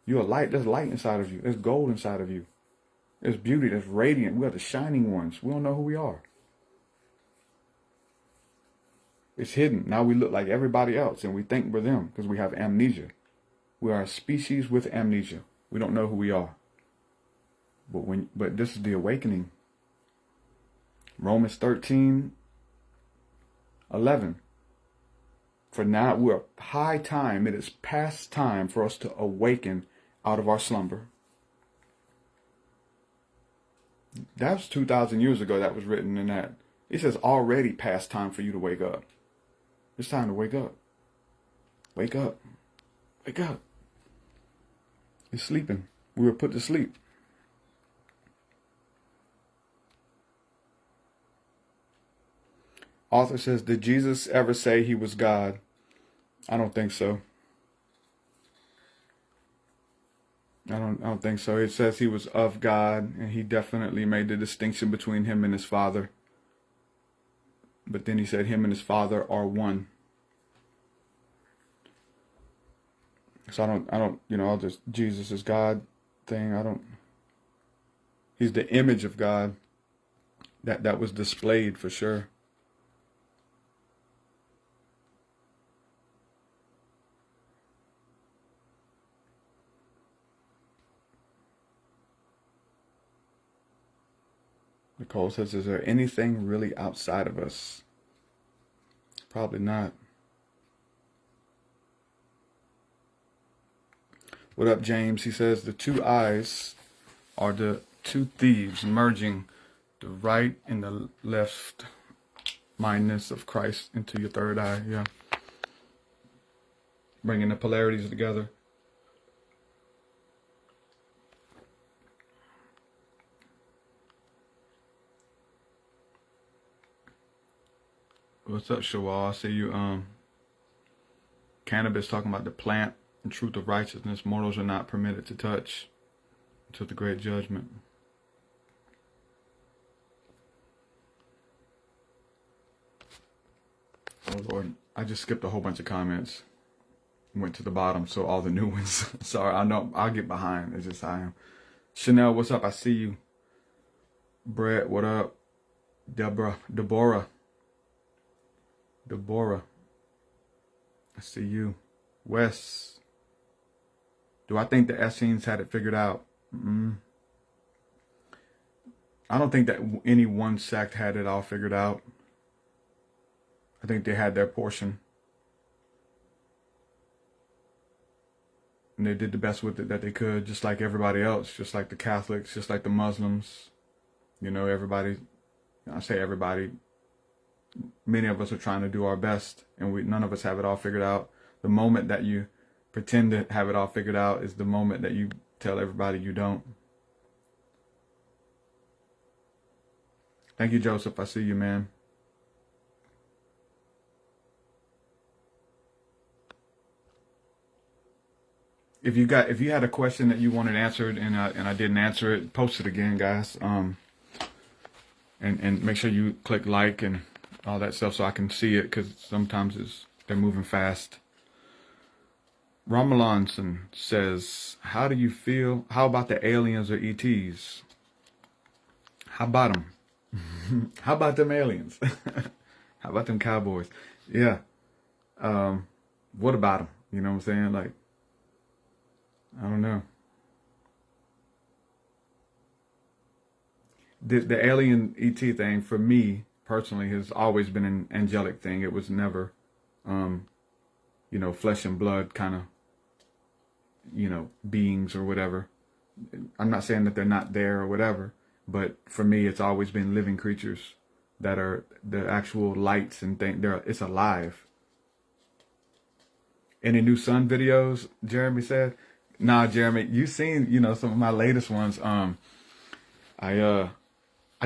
You're a light. There's light inside of you. There's gold inside of you. There's beauty. There's radiant. We are the shining ones. We don't know who we are. It's hidden. Now we look like everybody else, and we think we're them because we have amnesia. We are a species with amnesia. We don't know who we are. But this is the awakening. Romans 13:11. For now we're high time, it is past time for us to awaken out of our slumber. That was 2,000 years ago that was written in that. It says already past time for you to wake up. It's time to wake up. Wake up. Wake up. You're sleeping. We were put to sleep. Author says, did Jesus ever say he was God? I don't think so. I don't think so. It says he was of God, and he definitely made the distinction between him and his Father. But then he said him and his Father are one. So I don't, all this Jesus is God thing, he's the image of God that was displayed for sure. Nicole says, is there anything really outside of us? Probably not. What up, James? He says, the two eyes are the two thieves merging the right and the left mindness of Christ into your third eye. Yeah. Bringing the polarities together. What's up, Shawal? I see you. Cannabis talking about the plant and truth of righteousness. Mortals are not permitted to touch until the great judgment. Oh Lord, I just skipped a whole bunch of comments. Went to the bottom, so all the new ones. Sorry, I know I'll get behind. It's just how I am. Chanel, what's up? I see you. Brett, what up? Deborah. I see you. Wes. Do I think the Essenes had it figured out? I don't think that any one sect had it all figured out. I think they had their portion. And they did the best with it that they could, just like everybody else, just like the Catholics, just like the Muslims. You know, everybody, I say everybody, many of us are trying to do our best, and none of us have it all figured out. The moment that you pretend to have it all figured out is the moment that you tell everybody you don't. Thank you, Joseph. I see you, man. If you had a question that you wanted answered and I didn't answer it, post it again, guys. And make sure you click like and all that stuff so I can see it, because sometimes they're moving fast. Ramalanson says, how do you feel? How about the aliens or ETs? How about them? How about them aliens? How about them cowboys? Yeah. What about them? You know what I'm saying? Like, I don't know. The alien ET thing, for me personally, has always been an angelic thing. It was never, flesh and blood kind of, beings or whatever. I'm not saying that they're not there or whatever, but for me, it's always been living creatures that are the actual lights and things. It's alive. Any new sun videos? Jeremy said. Nah, Jeremy, you seen, some of my latest ones. I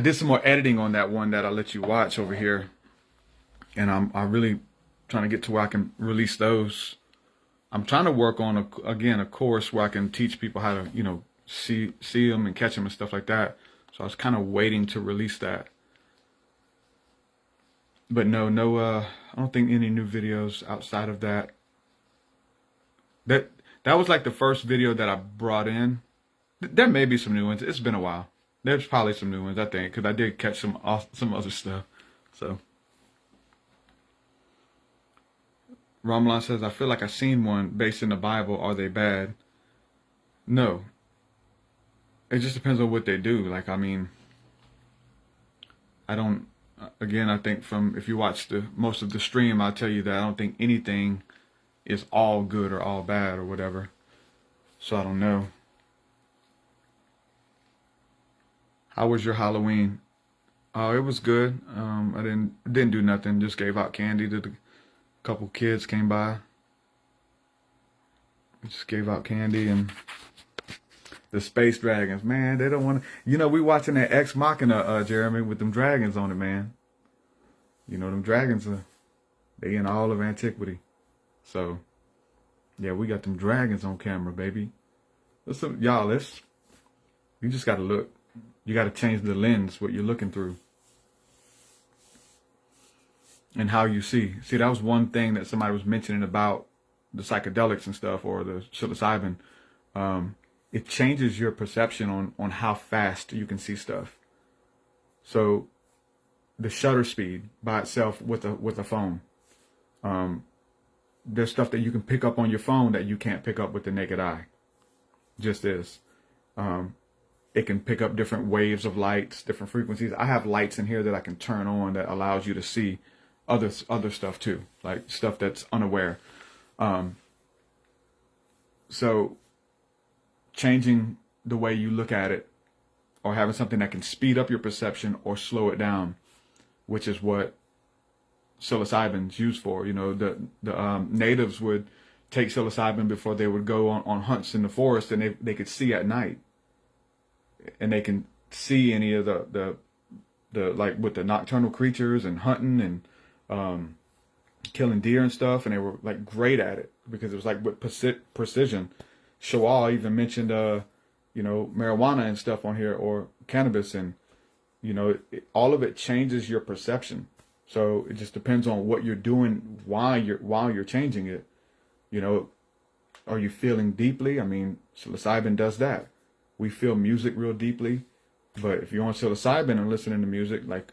did some more editing on that one that I'll let you watch over here. And I'm really trying to get to where I can release those. I'm trying to work on, a course where I can teach people how to, see them and catch them and stuff like that. So I was kind of waiting to release that. But no, I don't think any new videos outside of that. That was like the first video that I brought in. There may be some new ones. It's been a while. There's probably some new ones, I think, because I did catch some other stuff. So, Ramalan says, I feel like I've seen one based in the Bible. Are they bad? No. It just depends on what they do. Like, I mean, I don't, again, I think if you watch most of the stream, I'll tell you that I don't think anything is all good or all bad or whatever. So I don't know. How was your Halloween? Oh, it was good. I didn't do nothing. Just gave out candy to a couple kids came by. Just gave out candy, and the space dragons, man, they don't want to. We watching that Ex Machina, Jeremy, with them dragons on it, man. Them dragons they in all of antiquity. So, yeah, we got them dragons on camera, baby. Y'all, you just got to look. You got to change the lens, what you're looking through. And how you see. See, that was one thing that somebody was mentioning about the psychedelics and stuff, or the psilocybin. It changes your perception on how fast you can see stuff. So, the shutter speed by itself with a phone. There's stuff that you can pick up on your phone that you can't pick up with the naked eye. Just this. It can pick up different waves of lights, different frequencies. I have lights in here that I can turn on that allows you to see other stuff too, like stuff that's unaware. So changing the way you look at it, or having something that can speed up your perception or slow it down, which is what psilocybin's used for. You know, the natives would take psilocybin before they would go on hunts in the forest, and they could see at night, and they can see any of the like with the nocturnal creatures and hunting and killing deer and stuff, and they were like great at it because it was like with precision. Shawal even mentioned you know, marijuana and stuff on here, or cannabis, and you know, all of it changes your perception. So it just depends on what you're doing while you're changing it. You know, are you feeling deeply? I mean, psilocybin does that. We feel music real deeply, but if you're on psilocybin and listening to music, like,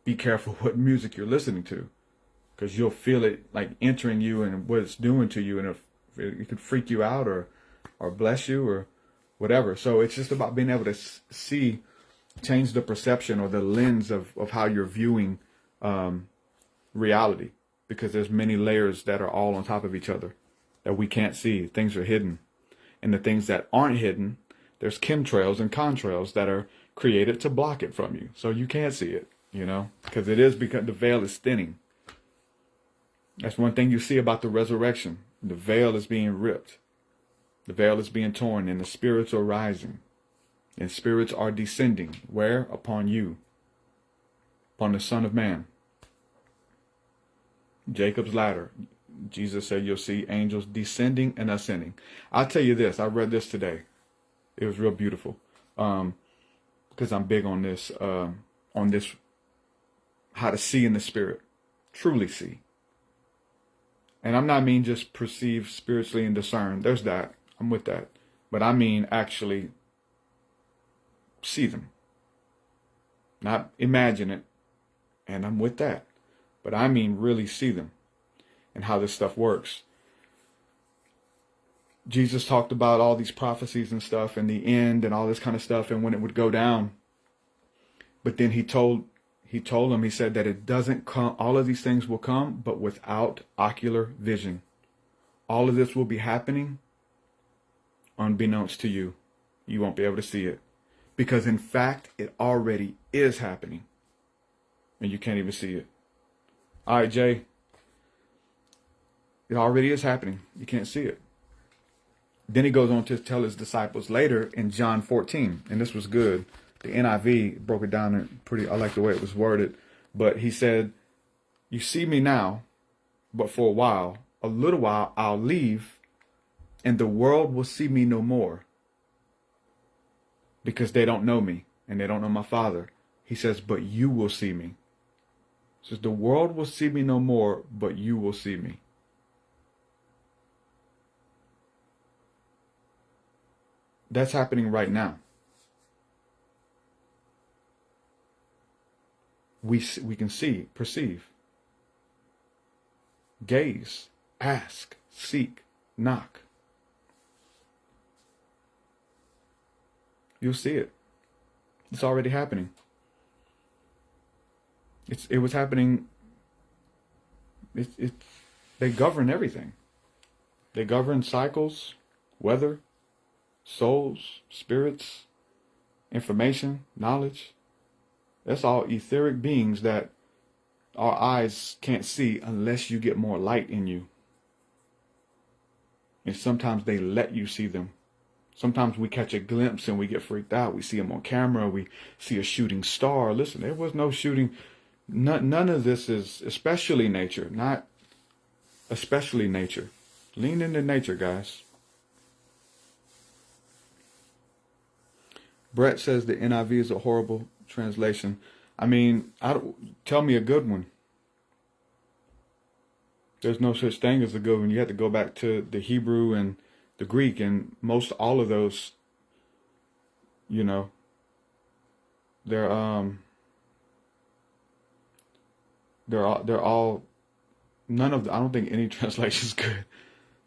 be careful what music you're listening to, because you'll feel it like entering you and what it's doing to you, and if it could freak you out or bless you or whatever. So it's just about being able to see, change the perception or the lens of how you're viewing reality, because there's many layers that are all on top of each other that we can't see. Things are hidden, and the things that aren't hidden, there's chemtrails and contrails that are created to block it from you, so you can't see it, you know, because the veil is thinning. That's one thing you see about the resurrection. The veil is being ripped. The veil is being torn, and the spirits are rising, and spirits are descending. Where? Upon you, upon the Son of Man. Jacob's ladder. Jesus said you'll see angels descending and ascending. I'll tell you this. I read this today. It was real beautiful. Because I'm big on this, how to see in the spirit, truly see. And I'm not mean just perceive spiritually and discern. There's that. I'm with that. But I mean actually see them. Not imagine it. And I'm with that. But I mean really see them and how this stuff works. Jesus talked about all these prophecies and stuff and the end and all this kind of stuff and when it would go down. But then he told them, he said that it doesn't come, all of these things will come, but without ocular vision. All of this will be happening unbeknownst to you. You won't be able to see it. Because in fact, it already is happening. And you can't even see it. All right, Jay. It already is happening. You can't see it. Then he goes on to tell his disciples later in John 14. And this was good. The NIV broke it down and pretty, I like the way it was worded. But he said, you see me now, but for a little while, I'll leave, and the world will see me no more. Because they don't know me, and they don't know my Father. He says, but you will see me. He says, the world will see me no more, but you will see me. That's happening right now. We can see, perceive, gaze, ask, seek, knock. You'll see it. It's already happening. It was happening. They govern everything. They govern cycles, weather, souls, spirits, information, knowledge. That's all etheric beings that our eyes can't see unless you get more light in you. And sometimes they let you see them. Sometimes we catch a glimpse and we get freaked out. We see them on camera. We see a shooting star. Listen, there was no shooting. None of this is especially nature. Not especially nature. Lean into nature, guys. Brett says the NIV is a horrible translation. I mean, tell me a good one. There's no such thing as a good one. You have to go back to the Hebrew and the Greek, and most all of those, you know, they're all none of the, I don't think any translation is good,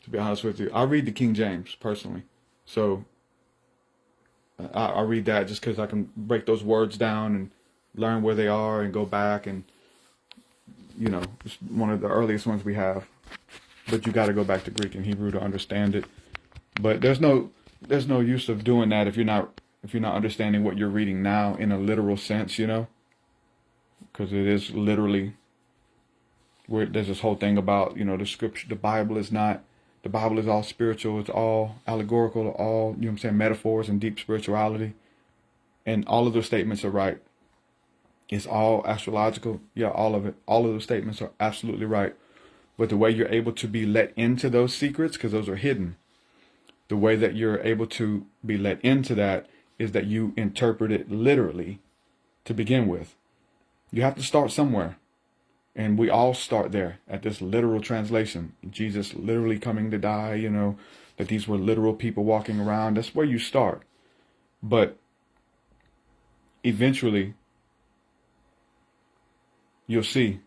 to be honest with you. I read the King James personally, so I read that just because I can break those words down and learn where they are and go back, and you know, it's one of the earliest ones we have. But you got to go back to Greek and Hebrew to understand it. But there's no use of doing that if you're not understanding what you're reading now in a literal sense, you know, because it is literally where there's this whole thing about, the scripture, the Bible is all spiritual, it's all allegorical, all, metaphors and deep spirituality. And all of those statements are right. It's all astrological. Yeah, all of it. All of those statements are absolutely right. But the way you're able to be let into those secrets, because those are hidden, the way that you're able to be let into that is that you interpret it literally to begin with. You have to start somewhere. And we all start there at this literal translation. Jesus literally coming to die, that these were literal people walking around. That's where you start. But eventually, you'll see,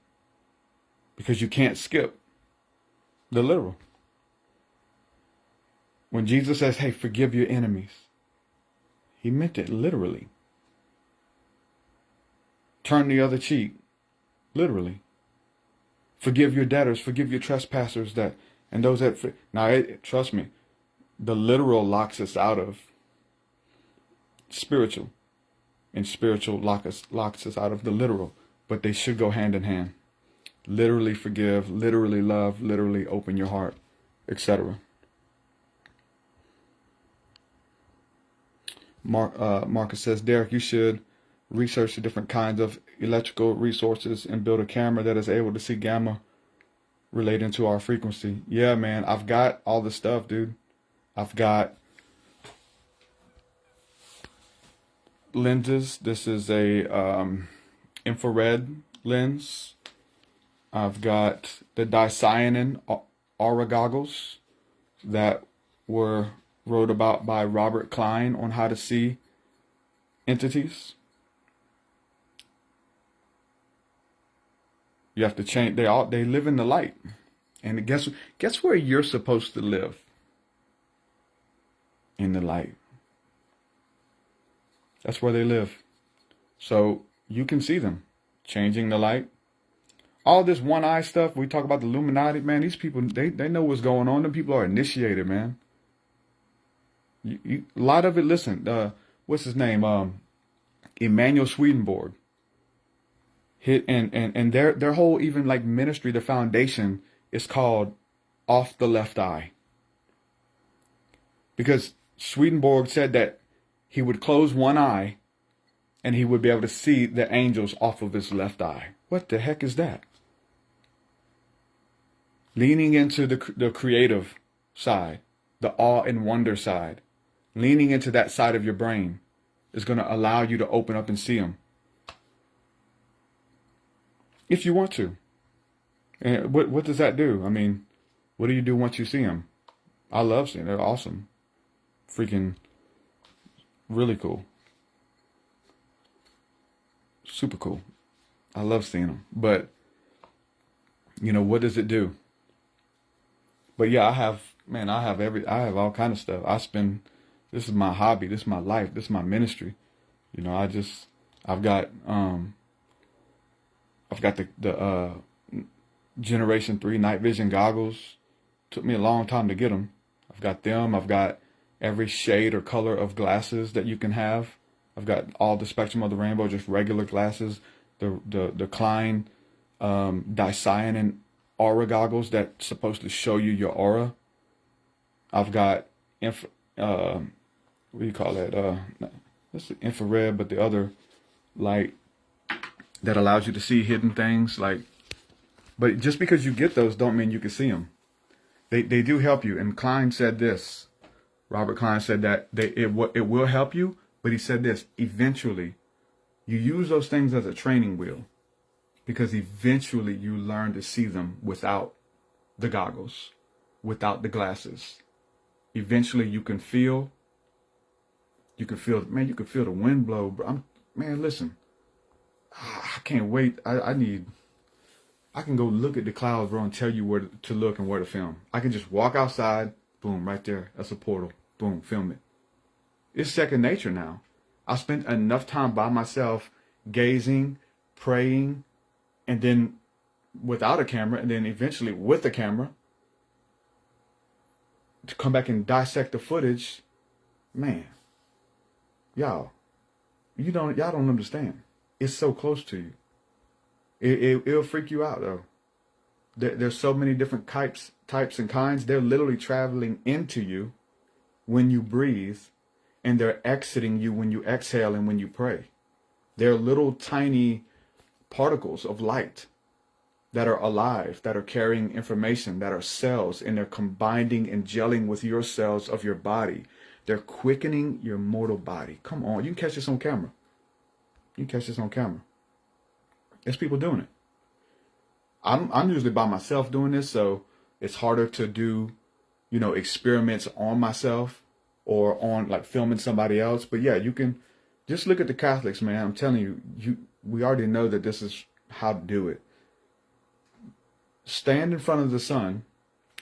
because you can't skip the literal. When Jesus says, hey, forgive your enemies, he meant it literally. Turn the other cheek, literally. Forgive your debtors, forgive your trespassers, and those that. Now, trust me, the literal locks us out of spiritual, and spiritual locks us out of the literal. But they should go hand in hand. Literally forgive, literally love, literally open your heart, etc. Marcus says, Derek, you should research the different kinds of electrical resources and build a camera that is able to see gamma relating to our frequency. Yeah, man, I've got all the stuff, dude. I've got lenses. This is a infrared lens. I've got the dicyanin aura goggles that were wrote about by Robert Klein on how to see entities. You have to change. They live in the light, and guess where you're supposed to live? In the light. That's where they live. So you can see them changing the light. All this one eye stuff, we talk about the Illuminati, man, these people, they know what's going on. Them people are initiated, man. A lot of it, listen, what's his name? Emmanuel Swedenborg. And their whole even like ministry, the foundation is called Off the Left Eye. Because Swedenborg said that he would close one eye and he would be able to see the angels off of his left eye. What the heck is that? Leaning into the creative side, the awe and wonder side, leaning into that side of your brain is going to allow you to open up and see them. If you want to. And what does that do? I mean, what do you do once you see them? I love seeing them. They're awesome. Freaking really cool. Super cool. I love seeing them. But, what does it do? But yeah, I have all kind of stuff. This is my hobby. This is my life. This is my ministry. I've got the Generation 3 night vision goggles. Took me a long time to get them. I've got them. I've got every shade or color of glasses that you can have. I've got all the spectrum of the rainbow, just regular glasses. The Klein dicyanin aura goggles that's supposed to show you your aura. I've got what do you call that? That's the infrared, but the other light that allows you to see hidden things. But just because you get those don't mean you can see them. They do help you. And Klein said this. Robert Klein said that it will help you, but he said this: eventually, you use those things as a training wheel, because eventually you learn to see them without the goggles, without the glasses. Eventually, you can feel the wind blow. Bro. Listen, I can't wait. I can go look at the clouds, bro, and tell you where to look and where to film. I can just walk outside, boom, right there. That's a portal. Boom, film it. It's second nature now. I spent enough time by myself gazing, praying, and then without a camera, and then eventually with a camera to come back and dissect the footage. Man, y'all don't understand. It's so close to you. It'll freak you out though. There's so many different types and kinds. They're literally traveling into you when you breathe, and they're exiting you when you exhale and when you pray. They're little tiny particles of light that are alive, that are carrying information, that are cells, and they're combining and gelling with your cells of your body. They're quickening your mortal body. Come on, you can catch this on camera. You can catch this on camera. There's people doing it. I'm usually by myself doing this, so it's harder to do, experiments on myself or on like filming somebody else. But yeah, you can just look at the Catholics, man. I'm telling you, we already know that this is how to do it. Stand in front of the sun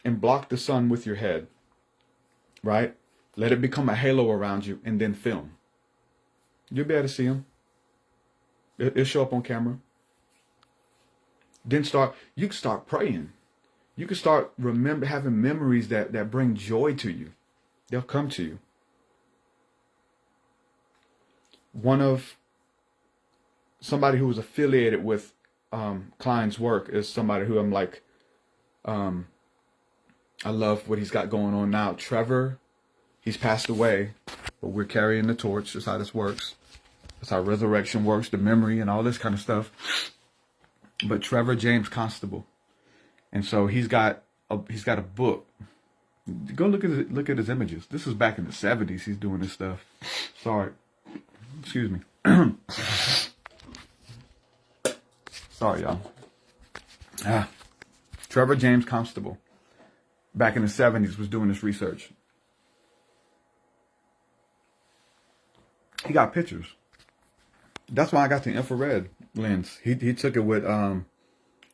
and block the sun with your head, right? Let it become a halo around you and then film. You'll be able to see them. It'll show up on camera. Then you can start praying. You can start having memories that bring joy to you. They'll come to you. One of somebody who was affiliated with Klein's work is somebody who I'm like, I love what he's got going on now. Trevor, he's passed away, but we're carrying the torch. That's how this works. That's how resurrection works, the memory and all this kind of stuff. But Trevor James Constable, and so he's got a book. Go look at his images. This was back in the 70s. He's doing this stuff. Sorry, excuse me. Sorry, y'all. Trevor James Constable, back in the 70s, was doing this research. He got pictures. That's why I got the infrared lens. He took it with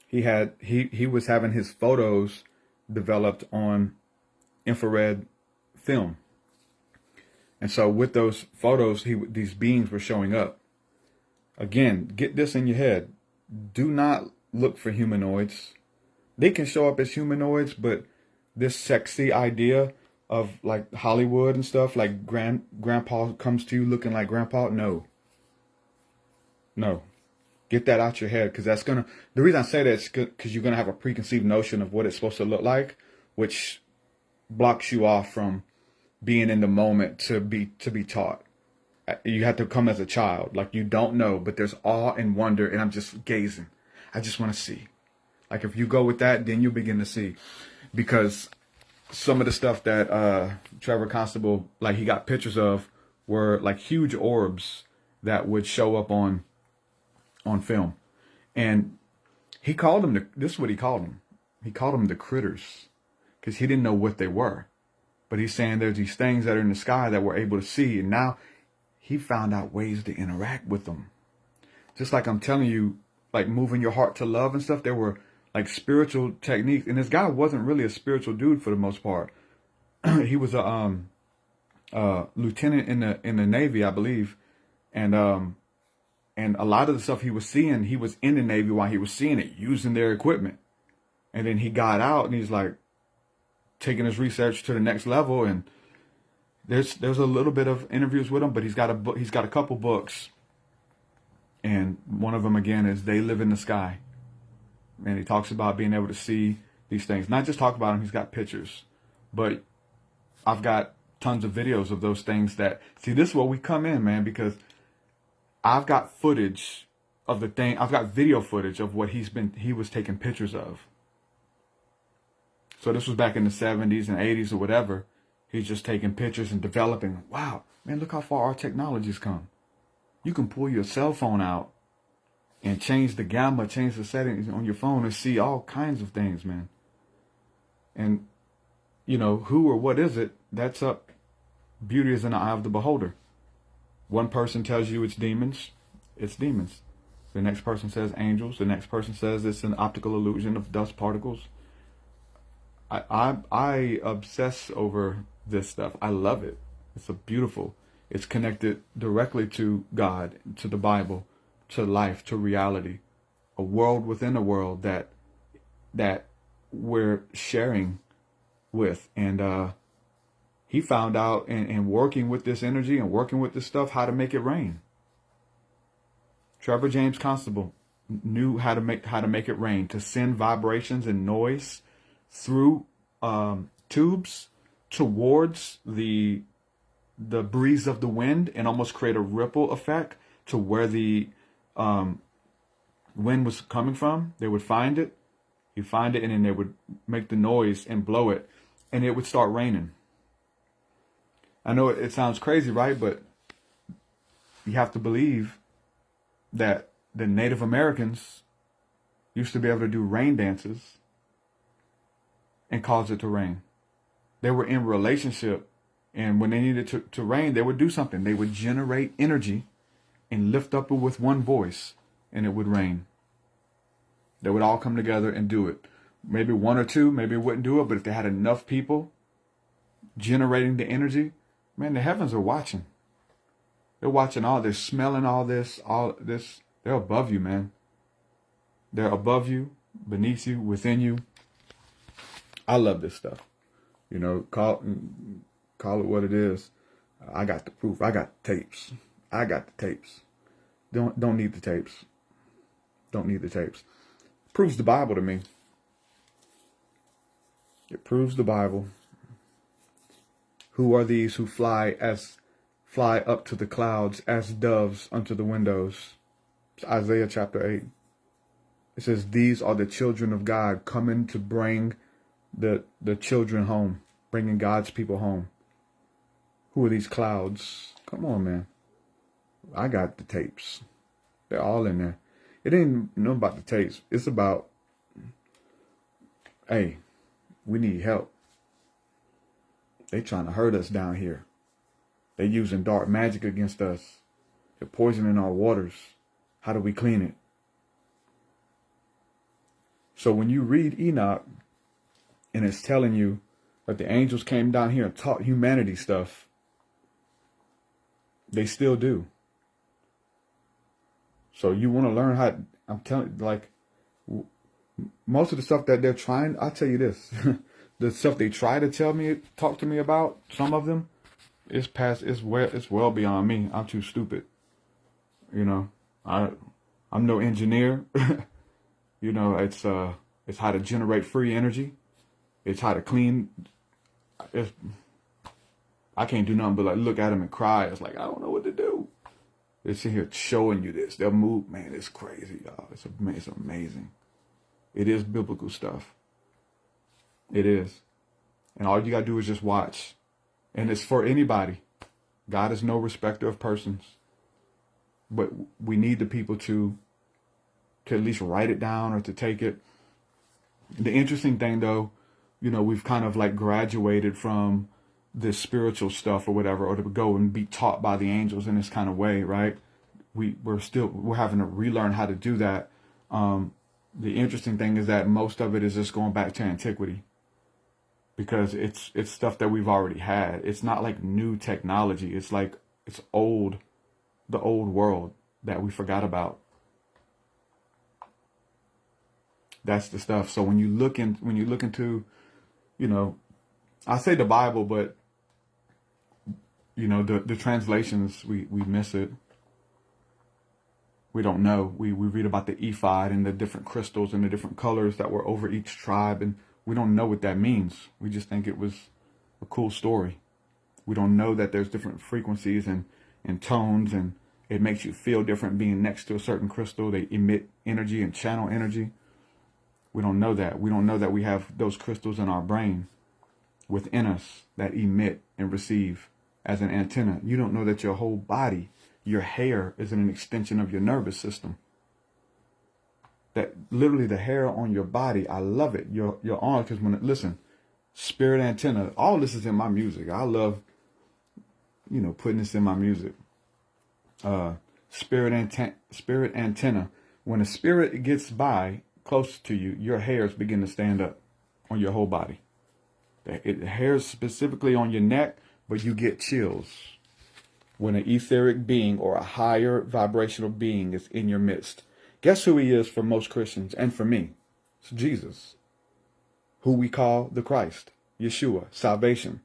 he was having his photos developed on infrared film. And so with those photos, these beings were showing up. Again, get this in your head. Do not look for humanoids. They can show up as humanoids, but this sexy idea of like Hollywood and stuff, like grandpa comes to you looking like grandpa, no. Get that out your head, because the reason I say that is because you're going to have a preconceived notion of what it's supposed to look like, which blocks you off from being in the moment to be taught. You have to come as a child, like you don't know, but there's awe and wonder, and I'm just gazing. I just want to see. Like if you go with that, then you begin to see, because some of the stuff that Trevor Constable, like he got pictures of, were like huge orbs that would show up on film. And he called them, this is what he called them. He called them the critters, because he didn't know what they were. But he's saying there's these things that are in the sky that we're able to see. And now he found out ways to interact with them. Just like I'm telling you, like moving your heart to love and stuff, there were like spiritual techniques. And this guy wasn't really a spiritual dude for the most part. He was a lieutenant in the Navy, I believe. And a lot of the stuff he was seeing, he was in the Navy while he was seeing it, using their equipment. And then he got out and he's like taking his research to the next level. And there's a little bit of interviews with him, but he's got a couple books. And one of them, again, is They Live in the Sky. And he talks about being able to see these things. Not just talk about them, he's got pictures. But I've got tons of videos of those things that, see, this is where we come in, man, because I've got footage of the thing. I've got video footage of what he was taking pictures of. So this was back in the 70s and 80s or whatever. He's just taking pictures and developing. Wow, man, look how far our technology's come. You can pull your cell phone out and change the gamma, change the settings on your phone and see all kinds of things, man. And, who or what is it? That's up. Beauty is in the eye of the beholder. One person tells you it's demons. The next person says angels. The next person says it's an optical illusion of dust particles. I obsess over this stuff. I love it. It's beautiful. It's connected directly to God, to the Bible, to life, to reality. A world within a world that we're sharing with. And he found out in working with this energy and working with this stuff how to make it rain. Trevor James Constable. knew how to make it rain, to send vibrations and noise through tubes towards the breeze of the wind and almost create a ripple effect to where the wind was coming from. They would find it, and then they would make the noise and blow it, and it would start raining. I know it sounds crazy, right? But you have to believe that the Native Americans used to be able to do rain dances and cause it to rain. They were in relationship, and when they needed to rain, they would do something. They would generate energy and lift up with one voice, and it would rain. They would all come together and do it. Maybe one or two, maybe it wouldn't do it, but if they had enough people generating the energy, man, the heavens are watching. They're watching all this, smelling all this. They're above you, man. They're above you, beneath you, within you. I love this stuff. You know, call it what it is. I got the proof. I got the tapes. Don't need the tapes. Don't need the tapes. Proves the Bible to me. It proves the Bible. Who are these who fly up to the clouds as doves unto the windows? It's Isaiah chapter 8. It says, these are the children of God coming to bring the children home, bringing God's people home. Who are these clouds? Come on, man. I got the tapes. They're all in there. It ain't know about the tapes. It's about, hey, we need help. They trying to hurt us down here. They using dark magic against us. They're poisoning our waters. How do we clean it? So when you read Enoch, and it's telling you that the angels came down here and taught humanity stuff, they still do. So you want to learn how, I'm telling you, like, most of the stuff that they're trying, I'll tell you this, the stuff they try to talk to me about, some of them, it's well beyond me. I'm too stupid. You know, I'm no engineer. You know, it's how to generate free energy. It's how to clean. I can't do nothing but like look at them and cry. It's like, I don't know what to do. They're sitting here showing you this. They'll move. Man, it's crazy, y'all. It's amazing. It is biblical stuff. It is. And all you got to do is just watch. And it's for anybody. God is no respecter of persons. But we need the people to at least write it down or to take it. The interesting thing, though, you know, we've kind of like graduated from this spiritual stuff or whatever, or to go and be taught by the angels in this kind of way, right? We're having to relearn how to do that. The interesting thing is that most of it is just going back to antiquity, because it's stuff that we've already had. It's not like new technology. It's like it's old, the old world that we forgot about. That's the stuff. So when you look into, you know, I say the Bible, but you know, the translations, we miss it. We don't know. We read about the ephod and the different crystals and the different colors that were over each tribe, and we don't know what that means. We just think it was a cool story. We don't know that there's different frequencies and tones, and it makes you feel different being next to a certain crystal. They emit energy and channel energy. We don't know that. We don't know that we have those crystals in our brain within us that emit and receive as an antenna. You don't know that your whole body, your hair, is an extension of your nervous system. That literally the hair on your body, I love it. Your arm, because listen, spirit antenna, all this is in my music. I love, you know, putting this in my music. Spirit antenna. When a spirit gets by close to you, your hairs begin to stand up on your whole body. The hairs specifically on your neck, but you get chills when an etheric being or a higher vibrational being is in your midst. Guess who he is for most Christians and for me? It's Jesus, who we call the Christ, Yeshua, salvation,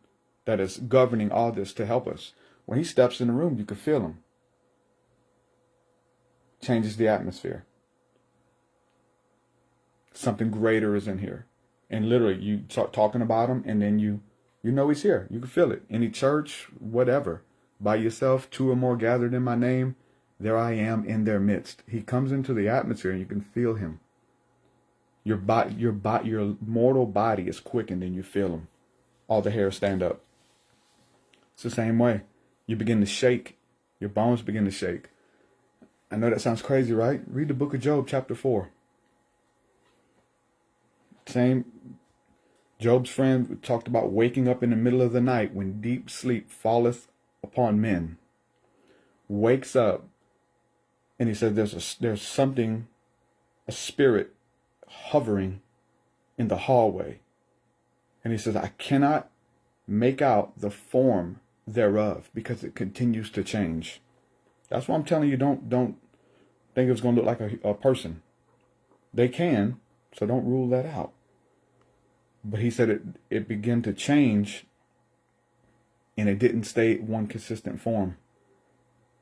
that is governing all this to help us. When he steps in the room, you can feel him. Changes the atmosphere. something greater is in here. And literally, you start talking about him, and then you know he's here. You can feel it. Any church, whatever. By yourself, 2 or more gathered in my name, there I am in their midst. He comes into the atmosphere, and you can feel him. Your mortal body is quickened, and you feel him. All the hairs stand up. It's the same way. You begin to shake. Your bones begin to shake. I know that sounds crazy, right? Read the book of Job, chapter 4. Same. Job's friend talked about waking up in the middle of the night when deep sleep falleth upon men. Wakes up, and he said there's something, a spirit hovering in the hallway. And he says, I cannot make out the form thereof because it continues to change. That's why I'm telling you, don't think it's going to look like a person. They can, so don't rule that out. But he said it began to change, and it didn't stay one consistent form.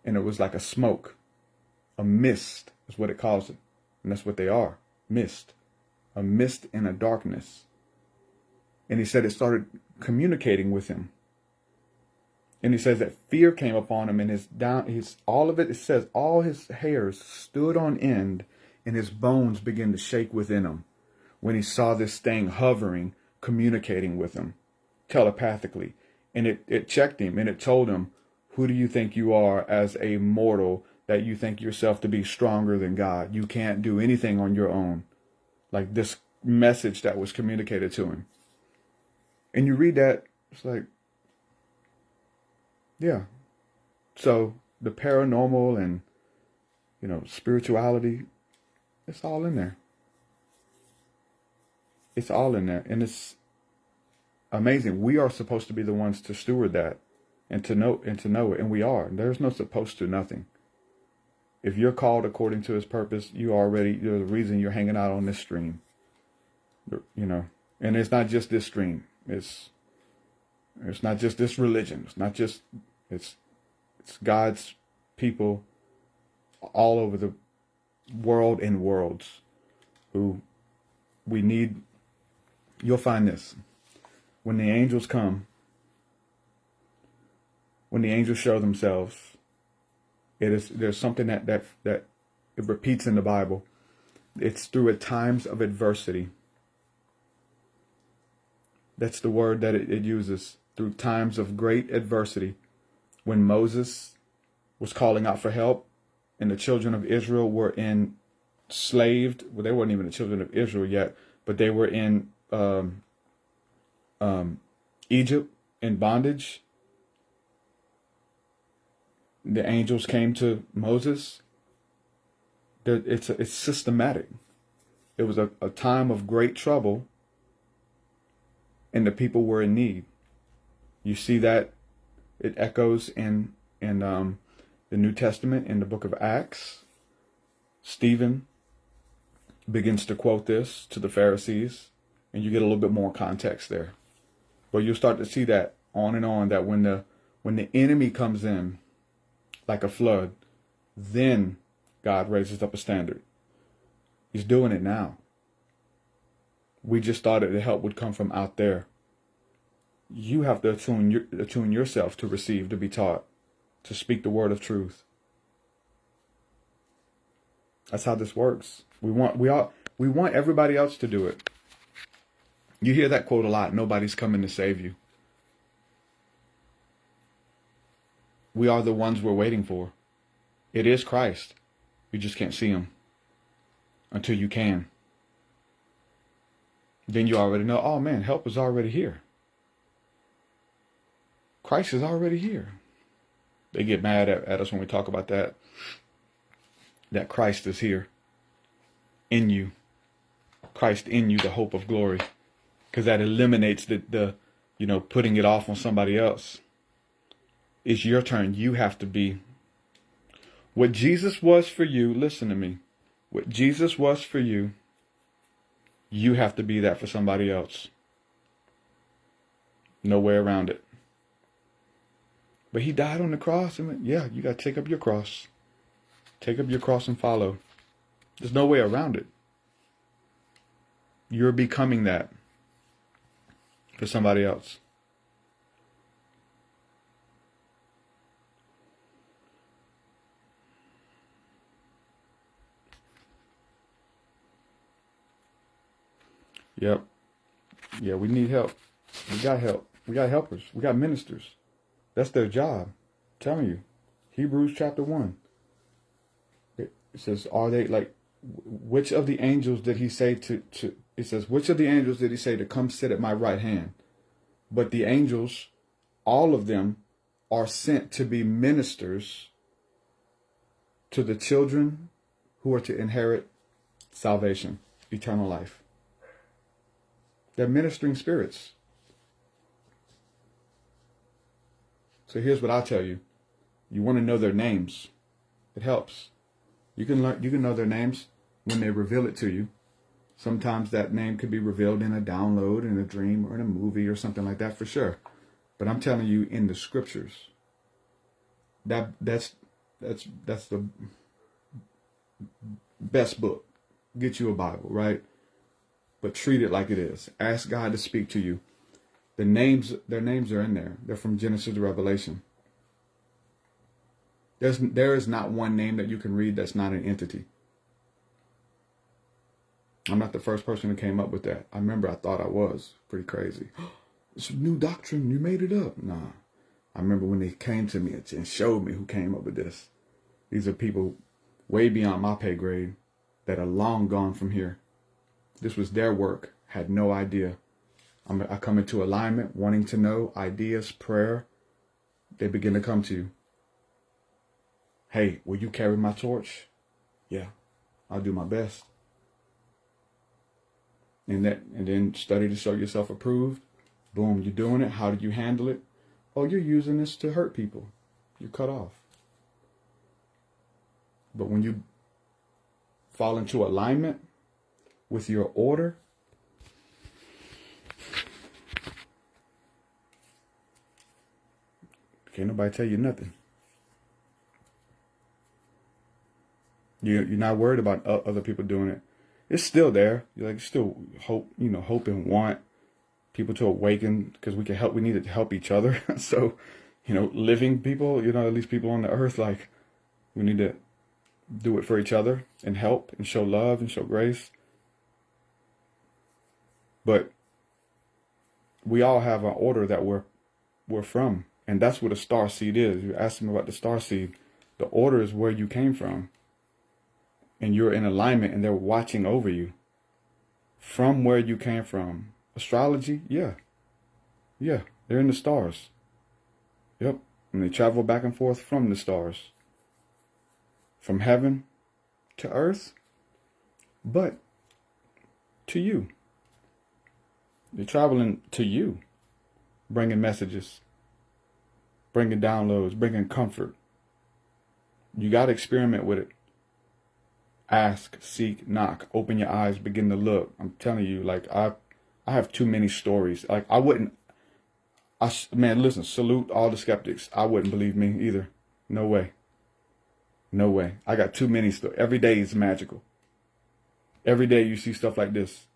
And it was like a smoke, a mist is what it calls it. And that's what they are, mist. A mist in a darkness. And he said it started communicating with him. And he says that fear came upon him, and it says all his hairs stood on end, and his bones began to shake within him when he saw this thing hovering, communicating with him telepathically. And it checked him, and it told him, who do you think you are as a mortal that you think yourself to be stronger than God? You can't do anything on your own. Like this message that was communicated to him. And you read that, it's like, yeah. So the paranormal and, spirituality, it's all in there. It's all in there. And it's amazing. We are supposed to be the ones to steward that and to know it. And we are. There's no supposed to nothing. If you're called according to his purpose, you're the reason you're hanging out on this stream. And it's not just this stream. It's not just this religion. It's not just, it's God's people all over the world and worlds who we need. You'll find this. When the angels come, when the angels show themselves, there's something that it repeats in the Bible. It's through at times of adversity. That's the word that it uses. Through times of great adversity. When Moses was calling out for help and the children of Israel were enslaved. Well, they weren't even the children of Israel yet, but they were in Egypt in bondage. The angels came to Moses. It's systematic. It was a time of great trouble, and the people were in need. You see that it echoes in the New Testament in the book of Acts. Stephen begins to quote this to the Pharisees, and you get a little bit more context there. But you'll start to see that on and on, that when the enemy comes in like a flood, then God raises up a standard. He's doing it now. We just thought that the help would come from out there. You have to attune yourself to receive, to be taught, to speak the word of truth. That's how this works. We want everybody else to do it. You hear that quote a lot. Nobody's coming to save you. We are the ones we're waiting for. It is Christ. You just can't see him until you can. Then you already know, oh man, help is already here. Christ is already here. They get mad at us when we talk about that Christ is here in you. Christ in you, the hope of glory. Because that eliminates the putting it off on somebody else. It's your turn. You have to be. What Jesus was for you, listen to me. What Jesus was for you, you have to be that for somebody else. No way around it. But he died on the cross. And yeah, you got to take up your cross. Take up your cross and follow. There's no way around it. You're becoming that for somebody else. Yep. Yeah, we need help. We got help. We got helpers. We got ministers. That's their job. I'm telling you. Hebrews chapter 1. It says, are they like, which of the angels did he say it says, which of the angels did he say to come sit at my right hand? But the angels, all of them, are sent to be ministers to the children who are to inherit salvation, eternal life. They're ministering spirits. So here's what I'll tell you. You want to know their names. It helps. You can know their names when they reveal it to you. Sometimes that name could be revealed in a download, in a dream, or in a movie or something like that, for sure. But I'm telling you, in the scriptures, that's the best book. Get you a Bible, right? But treat it like it is. Ask God to speak to you. Their names are in there. They're from Genesis to Revelation. There is not one name that you can read that's not an entity. I'm not the first person who came up with that. I remember I thought I was. Pretty crazy. It's a new doctrine. You made it up. Nah. I remember when they came to me and showed me who came up with this. These are people way beyond my pay grade that are long gone from here. This was their work. Had no idea. I come into alignment, wanting to know, ideas, prayer. They begin to come to you. Hey, will you carry my torch? Yeah, I'll do my best. And then study to show yourself approved. Boom, you're doing it. How did you handle it? Oh, you're using this to hurt people. You're cut off. But when you fall into alignment with your order, can't nobody tell you nothing. You're not worried about other people doing it. It's still there. You still hope and want people to awaken, because we can help. We need to help each other. So, living people, at least people on the earth, like, we need to do it for each other and help and show love and show grace. But we all have an order that we're from. And that's what a star seed is. You ask them about the star seed. The order is where you came from. And you're in alignment, and they're watching over you from where you came from. Astrology, yeah. Yeah, they're in the stars. Yep. And they travel back and forth from the stars. From heaven to earth, but to you. They're traveling to you, bringing messages, bringing downloads, bringing comfort. You got to experiment with it. Ask, seek, knock, open your eyes, begin to look. I'm telling you, like, I have too many stories. Like, man, listen, salute all the skeptics. I wouldn't believe me either. No way. No way. I got too many stories. Every day is magical. Every day you see stuff like this.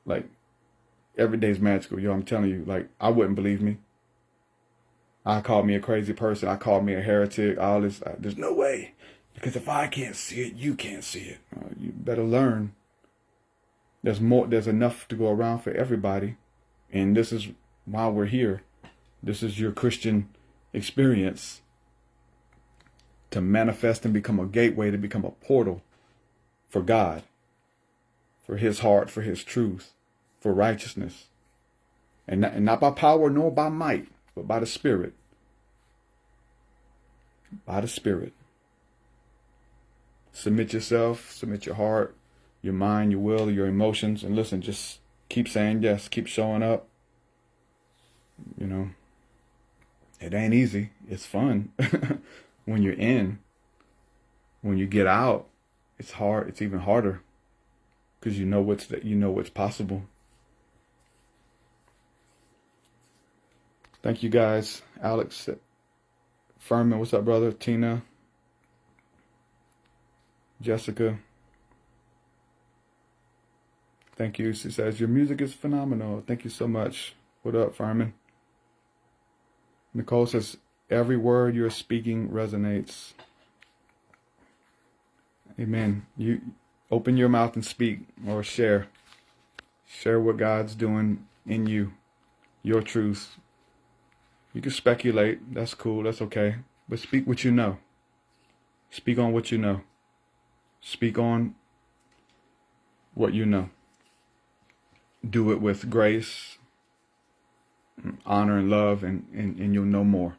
Like, every day is magical. Yo, I'm telling you, like, I wouldn't believe me. I call me a crazy person. I call me a heretic. All this. There's no way. Because if I can't see it, you can't see it. You better learn. There's enough to go around for everybody. And this is why we're here. This is your Christian experience. To manifest and become a gateway, to become a portal for God. For His heart, for His truth, for righteousness. And not by power nor by might, but by the Spirit. By the Spirit. Submit yourself, submit your heart, your mind, your will, your emotions. And listen, just keep saying yes, keep showing up. It ain't easy. It's fun. When you're in. When you get out, it's hard. It's even harder. Because you know what's possible. Thank you guys. Alex, Furman, what's up, brother? Tina, Jessica, Thank you. She says, your music is phenomenal. Thank you so much. What up, Fireman? Nicole says, every word you're speaking resonates. Amen. You open your mouth and speak, or share. Share what God's doing in you, your truth. You can speculate. That's cool. That's okay. But speak what you know. Speak on what you know. Speak on what you know. Do it with grace, honor, and love, and you'll know more.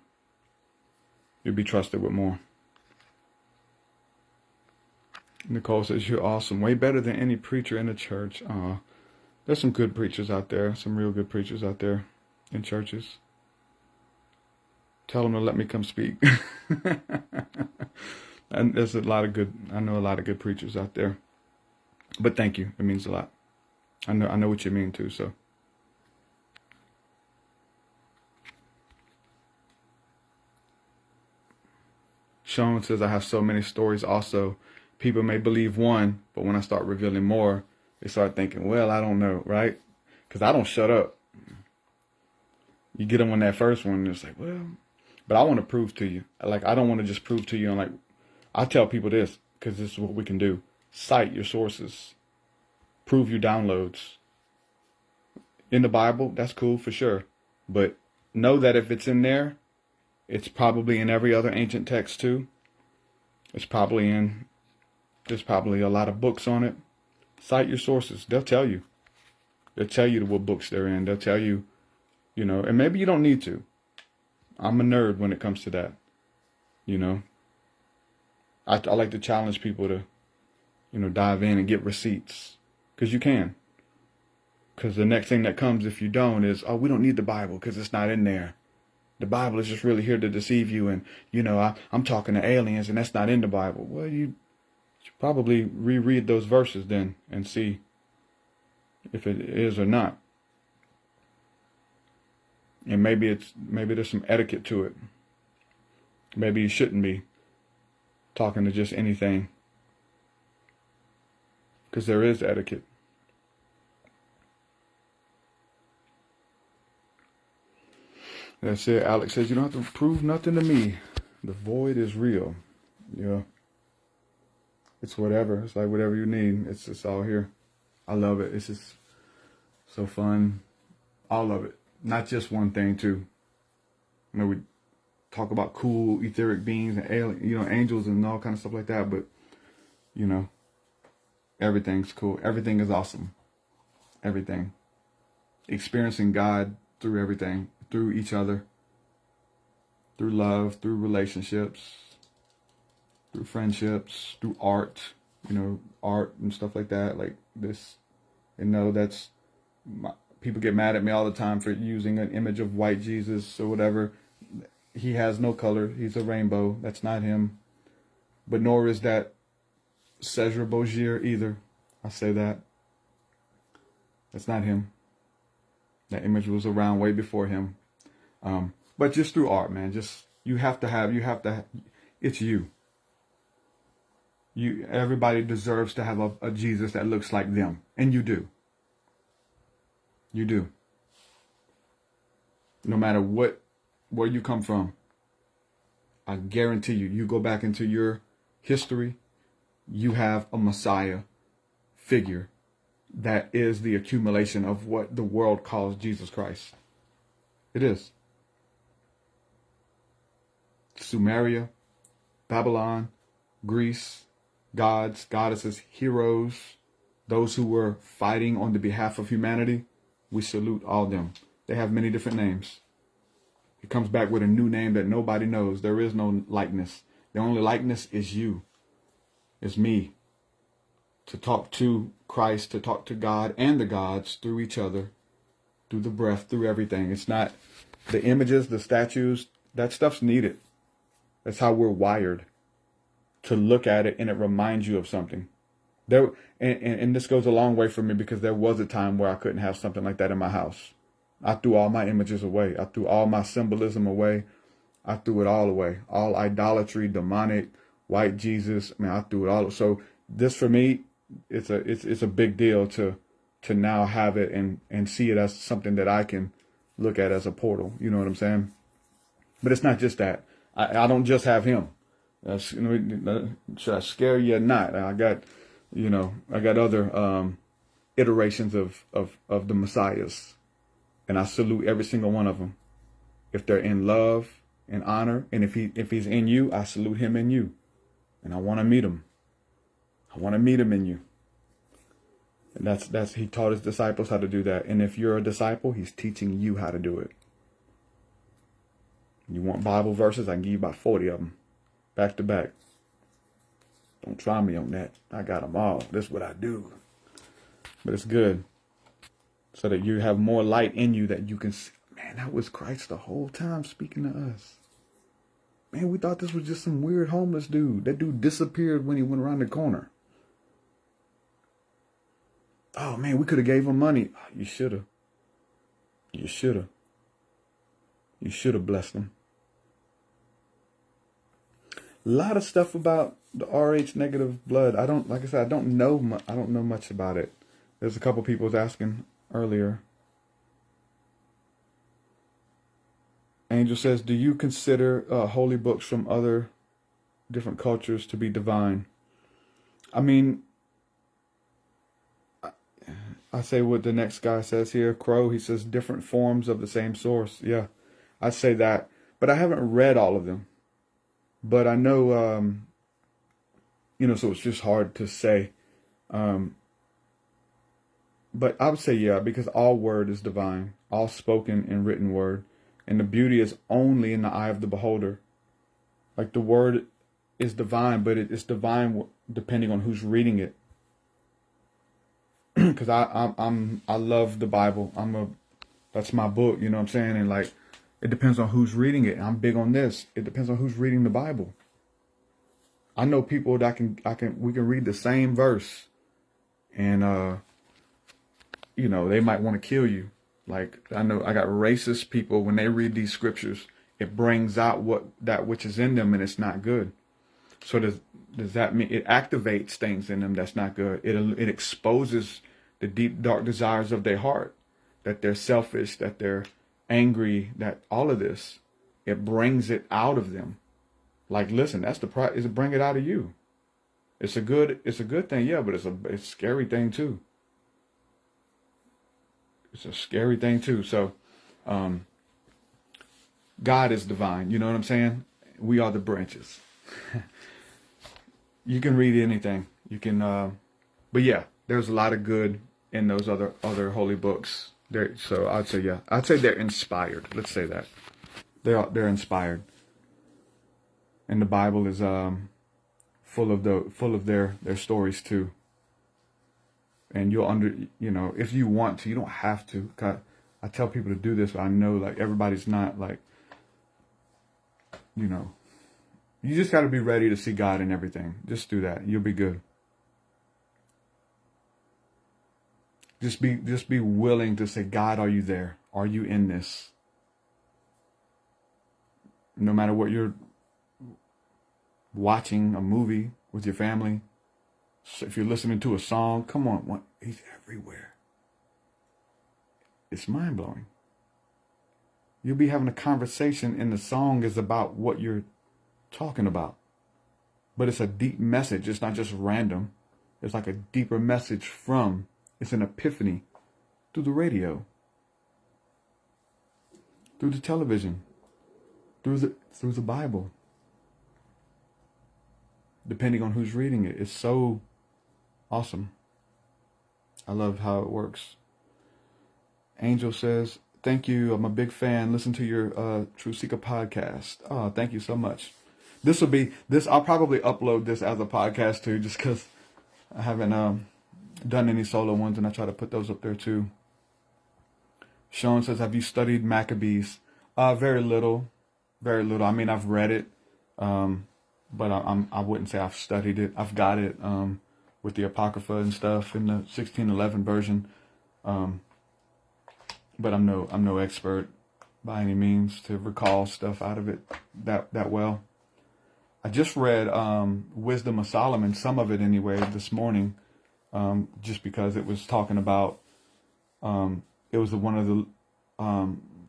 You'll be trusted with more. Nicole says, you're awesome. Way better than any preacher in the church. There's some good preachers out there. Some real good preachers out there in churches. Tell them to let me come speak. And there's a lot of good, I know a lot of good preachers out there. But thank you. It means a lot. I know what you mean too, so. Sean says, I have so many stories also. People may believe one, but when I start revealing more, they start thinking, well, I don't know, right? Because I don't shut up. You get them on that first one, and it's like, well, but I want to prove to you. Like, I don't want to just prove to you. And like, I tell people this, because this is what we can do. Cite your sources. Prove your downloads. In the Bible, that's cool for sure. But know that if it's in there, it's probably in every other ancient text too. There's probably a lot of books on it. Cite your sources. They'll tell you. They'll tell you what books they're in. They'll tell you, you know, and maybe you don't need to. I'm a nerd when it comes to that. You know, I like to challenge people to, you know, dive in and get receipts. Because you can. Because the next thing that comes if you don't is, oh, we don't need the Bible because it's not in there. The Bible is just really here to deceive you. And, you know, I'm talking to aliens and that's not in the Bible. Well, you should probably reread those verses then and see if it is or not. And maybe there's some etiquette to it. Maybe you shouldn't be talking to just anything. Because there is etiquette. That's it. Alex says, you don't have to prove nothing to me. The void is real. Yeah. It's whatever. It's like whatever you need. It's just all here. I love it. It's just so fun. All of it. Not just one thing too. You know, we talk about cool etheric beings and alien, you know, angels and all kind of stuff like that. But, you know, everything's cool. Everything is awesome. Everything. Experiencing God through everything. Through each other, through love, through relationships, through friendships, through art, you know, art and stuff like that, like this. And no, people get mad at me all the time for using an image of white Jesus or whatever. He has no color. He's a rainbow. That's not him. But nor is that Cesar Borgia either. I say that. That's not him. That image was around way before him. But just through art, man, you have to, it's you. Everybody deserves to have a Jesus that looks like them. And you do. You do. No matter where you come from, I guarantee you go back into your history, you have a Messiah figure that is the accumulation of what the world calls Jesus Christ. It is. Sumeria, Babylon, Greece, gods, goddesses, heroes, those who were fighting on the behalf of humanity, we salute all them. They have many different names. It comes back with a new name that nobody knows. There is no likeness. The only likeness is you. It's me. To talk to Christ, to talk to God and the gods through each other, through the breath, through everything. It's not the images, the statues, that stuff's needed. That's how we're wired, to look at it and it reminds you of something. And this goes a long way for me because there was a time where I couldn't have something like that in my house. I threw all my images away. I threw all my symbolism away. I threw it all away. All idolatry, demonic, white Jesus. I mean, I threw it all. So this for me, it's a big deal to to now have it and see it as something that I can look at as a portal. You know what I'm saying? But it's not just that. I don't just have him. Should I scare you or not? I got other iterations of the Messiahs, and I salute every single one of them. If they're in love and honor, and if he's in you, I salute him in you, and I want to meet him. I want to meet him in you. And that's he taught his disciples how to do that. And if you're a disciple, he's teaching you how to do it. You want Bible verses? I can give you about 40 of them, back to back. Don't try me on that. I got them all. This is what I do. But it's good, so that you have more light in you that you can see. Man, that was Christ the whole time speaking to us. Man, we thought this was just some weird homeless dude. That dude disappeared when he went around the corner. Oh, man, we could have gave him money. You should have. You should have. You should have blessed him. A lot of stuff about the Rh negative blood. I don't know much about it. There's a couple people was asking earlier. Angel says, do you consider holy books from other different cultures to be divine? I mean, I say what the next guy says here, Crow. He says different forms of the same source. Yeah, I say that. But I haven't read all of them. But I know, so it's just hard to say. But I would say, yeah, because all word is divine, all spoken and written word. And the beauty is only in the eye of the beholder. Like the word is divine, but it's divine depending on who's reading it. Because I love the Bible. That's my book, you know what I'm saying? And like, it depends on who's reading it. I'm big on this. It depends on who's reading the Bible. I know people that we can read the same verse, and they might want to kill you. Like, I know I got racist people, when they read these scriptures, it brings out that which is in them, and it's not good. So does that mean it activates things in them that's not good? It exposes the deep, dark desires of their heart, that they're selfish, that they're angry, that all of this, it brings it out of them. Like, listen, that's the price, is to bring it out of you. It's a good thing, yeah, but it's a scary thing too. It's a scary thing too. So, God is divine. You know what I'm saying? We are the branches. You can read anything. You can, but yeah, there's a lot of good in those other holy books. So I'd say, yeah, I'd say they're inspired. Let's say that they're inspired, and the Bible is full of their stories too. And you'll if you want to, you don't have to. I tell people to do this, but I know like everybody's not like, you just got to be ready to see God in everything. Just do that. You'll be good. Just be willing to say, God, are you there? Are you in this? No matter what you're watching, a movie with your family, if you're listening to a song, come on, he's everywhere. It's mind-blowing. You'll be having a conversation and the song is about what you're talking about. But it's a deep message. It's not just random. It's like a deeper message it's an epiphany through the radio, through the television, through the Bible. Depending on who's reading it. It's so awesome. I love how it works. Angel says, thank you. I'm a big fan. Listen to your TruthSeekah podcast. Oh, thank you so much. I'll probably upload this as a podcast too, just because I haven't done any solo ones, and I try to put those up there too. Sean says, have you studied Maccabees? Very little. Very little. I mean, I've read it, but I wouldn't say I've studied it. I've got it with the Apocrypha and stuff in the 1611 version. But I'm no expert by any means to recall stuff out of it that well. I just read Wisdom of Solomon, some of it anyway, this morning, just because it was talking about It was one of the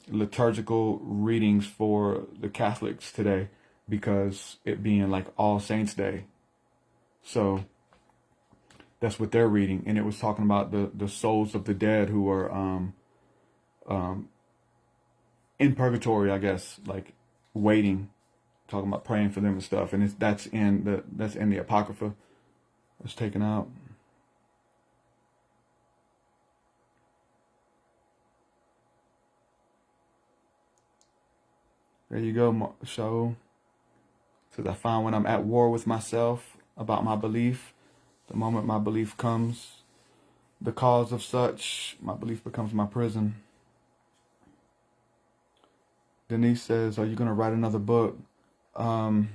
liturgical readings for the Catholics today, because it being like All Saints Day. So that's what they're reading, and it was talking about the souls of the dead who are in purgatory, I guess, like waiting, talking about praying for them and stuff, and that's in the Apocrypha. It's taken out. There you go, show. Says, I find when I'm at war with myself about my belief, the moment my belief comes, the cause of such, my belief becomes my prison. Denise says, are you going to write another book? I've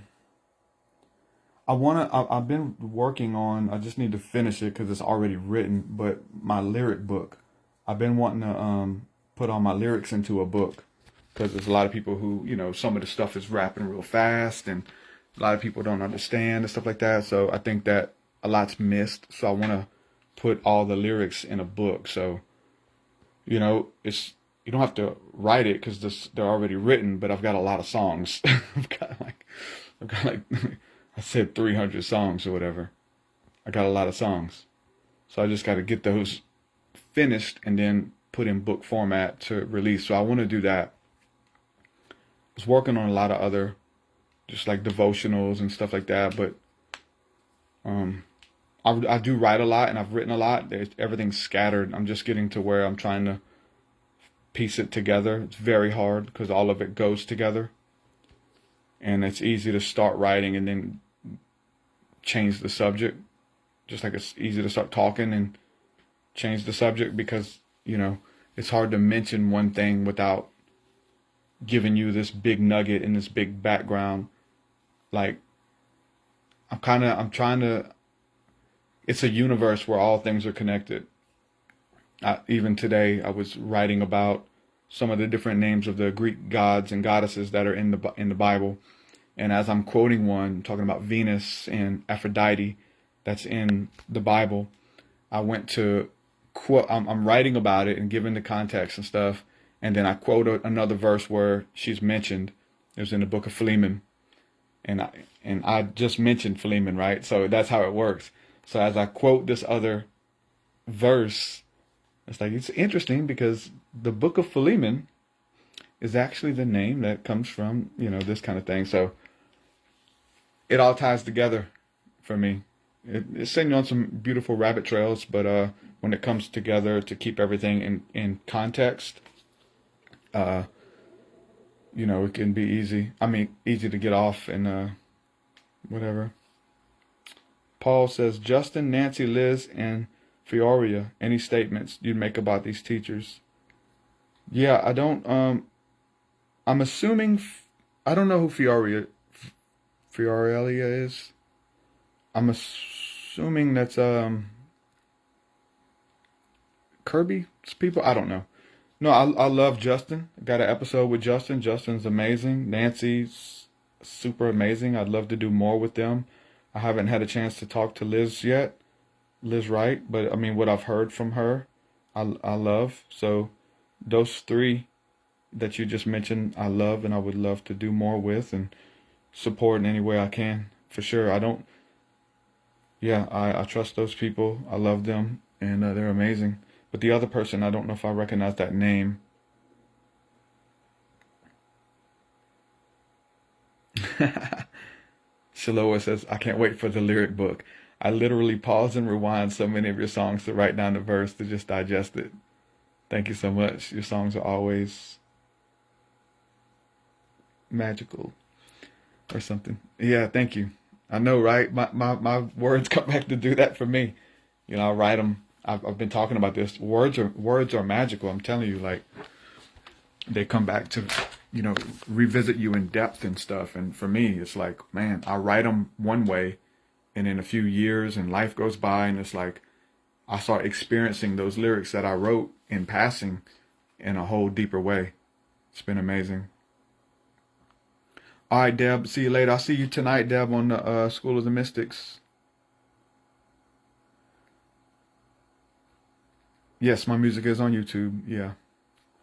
been working on, I just need to finish it because it's already written, but my lyric book. I've been wanting to put all my lyrics into a book, because there's a lot of people who, some of the stuff is rapping real fast, and a lot of people don't understand and stuff like that. So I think that a lot's missed. So I want to put all the lyrics in a book. So, you don't have to write it because they're already written, but I've got a lot of songs. I've got like, I said 300 songs or whatever. I got a lot of songs. So I just got to get those finished and then put in book format to release. So I want to do that. I was working on a lot of other, just like devotionals and stuff like that, but I do write a lot, and I've written a lot. Everything's scattered. I'm just getting to where I'm trying to piece it together. It's very hard because all of it goes together, and it's easy to start writing and then change the subject, just like it's easy to start talking and change the subject, because it's hard to mention one thing without giving you this big nugget and this big background. Like, I'm trying to, it's a universe where all things are connected. Even today, I was writing about some of the different names of the Greek gods and goddesses that are in the Bible. And as I'm quoting one, talking about Venus and Aphrodite, that's in the Bible, I went to quote, I'm writing about it and giving the context and stuff. And then I quote another verse where she's mentioned. It was in the book of Philemon. And I just mentioned Philemon, right? So that's how it works. So as I quote this other verse, it's interesting because the book of Philemon is actually the name that comes from, this kind of thing. So it all ties together for me. It's sending you on some beautiful rabbit trails, but when it comes together to keep everything in context, it can be easy. Easy to get off and whatever. Paul says, Justin, Nancy, Liz, and Fioria, any statements you'd make about these teachers? Yeah, I don't, I'm assuming, I don't know who Fioria is. I'm assuming that's, Kirby's people? I don't know. No, I love Justin. I got an episode with Justin. Justin's amazing. Nancy's super amazing. I'd love to do more with them. I haven't had a chance to talk to Liz yet. Liz Wright, but what I've heard from her, I love. So those three that you just mentioned, I love, and I would love to do more with and support in any way I can. For sure. I trust those people. I love them, and they're amazing. But the other person, I don't know if I recognize that name. Shiloah says, I can't wait for the lyric book. I literally pause and rewind so many of your songs to write down the verse to just digest it. Thank you so much. Your songs are always magical or something. Yeah, thank you. I know, right? My words come back to do that for me. I write them. I've been talking about this. Words are magical. I'm telling you, like, they come back to, revisit you in depth and stuff. And for me, it's like, man, I write them one way, and in a few years and life goes by, and it's like I start experiencing those lyrics that I wrote in passing in a whole deeper way. It's been amazing. All right, Deb. See you later. I'll see you tonight, Deb, on the School of the Mystics. Yes, my music is on YouTube. Yeah.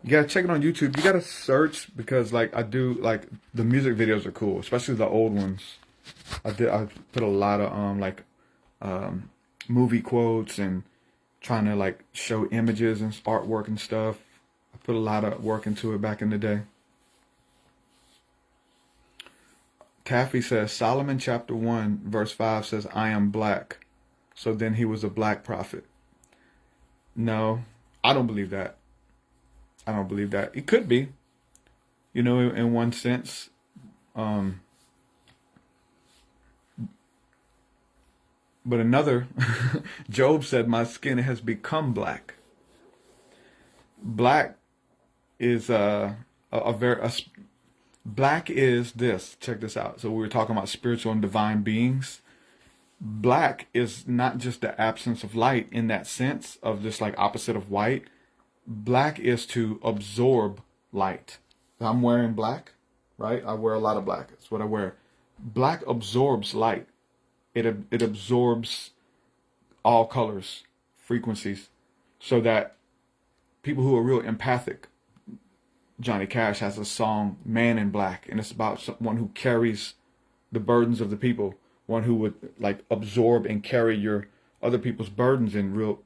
You gotta check it on YouTube. You gotta search because like I do like the music videos are cool, especially the old ones. I put a lot of movie quotes and trying to like show images and artwork and stuff. I put a lot of work into it back in the day. Taffy says Solomon chapter 1 verse 5 says I am black. So then he was a black prophet. No, I don't believe that. I don't believe that. It could be, you know, in one sense. But another, Job said, my skin has become black. Black is black is this. Check this out. So we were talking about spiritual and divine beings. Black is not just the absence of light in that sense of just like opposite of white. Black is to absorb light. I'm wearing black, right? I wear a lot of black. That's what I wear. Black absorbs light. It absorbs all colors, frequencies, so that people who are real empathic. Johnny Cash has a song, Man in Black, and it's about someone who carries the burdens of the people, one who would like absorb and carry your other people's burdens in real.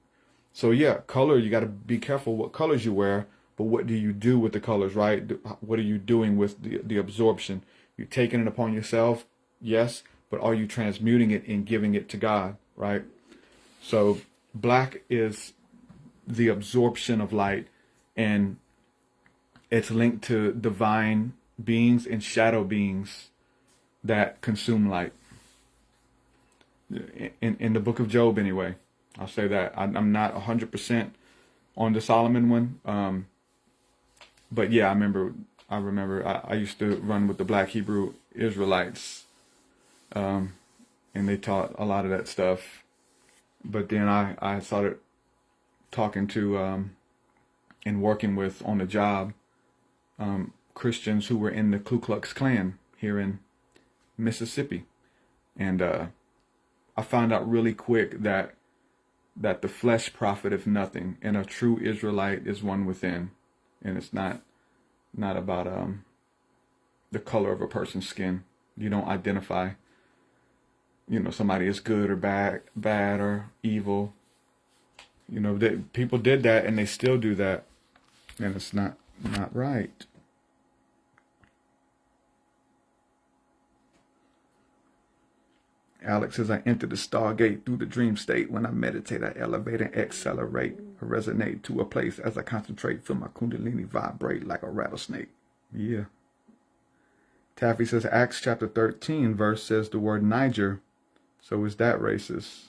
So yeah, color, you got to be careful what colors you wear, but what do you do with the colors, right? What are you doing with the absorption? You're taking it upon yourself, yes, but are you transmuting it and giving it to God, right? So black is the absorption of light, and it's linked to divine beings and shadow beings that consume light. In the book of Job, anyway, I'll say that. I'm not 100% on the Solomon one, but yeah, I remember I used to run with the Black Hebrew Israelites, and they taught a lot of that stuff. But then I started talking to and working with on the job Christians who were in the Ku Klux Klan here in Mississippi, and I found out really quick that the flesh profiteth nothing, and a true Israelite is one within, and it's not about the color of a person's skin. You don't identify, you know, somebody is good or bad or evil. You know, people did that and they still do that, and it's not right. Alex says, I enter the stargate through the dream state. When I meditate, I elevate and accelerate. I resonate to a place as I concentrate. Feel my kundalini vibrate like a rattlesnake. Yeah. Taffy says, Acts chapter 13 verse says the word Niger. So is that racist?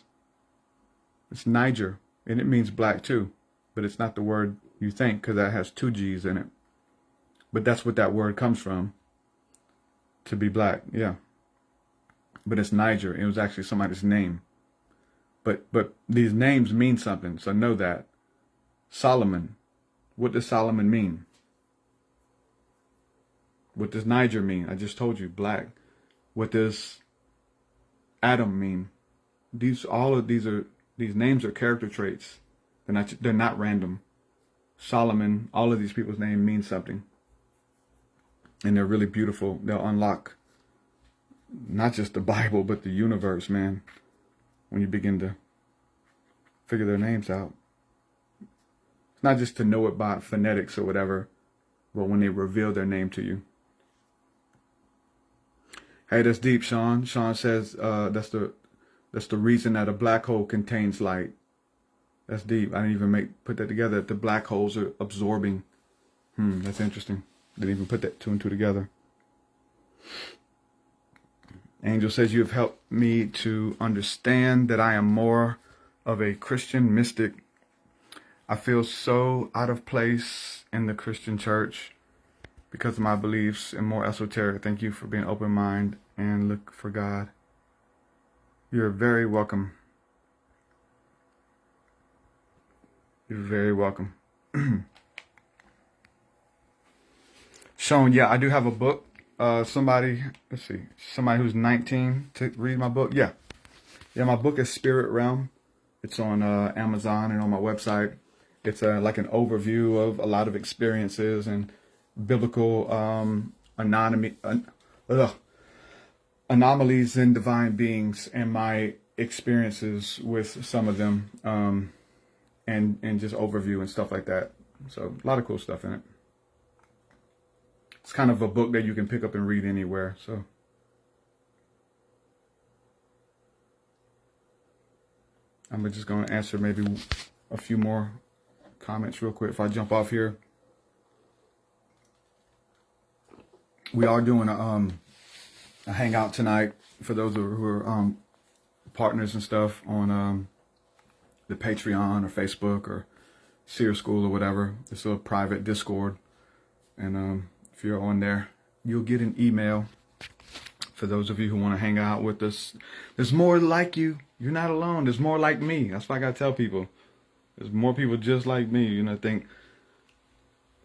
It's Niger, and it means black too. But it's not the word you think, because that has 2 G's in it. But that's what that word comes from. To be black, yeah. But it's Niger. It was actually somebody's name. But these names mean something, so know that. Solomon. What does Solomon mean? What does Niger mean? I just told you, black. What does Adam mean? These names are character traits. They're not random. Solomon, all of these people's names mean something. And they're really beautiful. They'll unlock not just the Bible, but the universe, man, when you begin to figure their names out. It's not just to know it by phonetics or whatever, but when they reveal their name to you. Hey, that's deep, Sean. Sean says that's the reason that a black hole contains light. That's deep. I didn't even put that together. The black holes are absorbing. That's interesting. Didn't even put that 2 and 2 together. Angel says, you have helped me to understand that I am more of a Christian mystic. I feel so out of place in the Christian church because of my beliefs and more esoteric. Thank you for being open-minded and look for God. You're very welcome. You're very welcome. Sean, yeah, I do have a book. Somebody who's 19 to read my book. Yeah, my book is Spirit Realm. It's on Amazon and on my website. It's like an overview of a lot of experiences and biblical anomalies in divine beings and my experiences with some of them, and just overview and stuff like that. So a lot of cool stuff in it. It's kind of a book that you can pick up and read anywhere. So I'm just going to answer maybe a few more comments real quick if I jump off here. We are doing a hangout tonight for those who are partners and stuff on the Patreon or Facebook or Seer School or whatever. It's a private Discord, and if you're on there, you'll get an email. For those of you who want to hang out with us, there's more like you. You're not alone. There's more like me. That's what I gotta tell people. There's more people just like me. You know, think,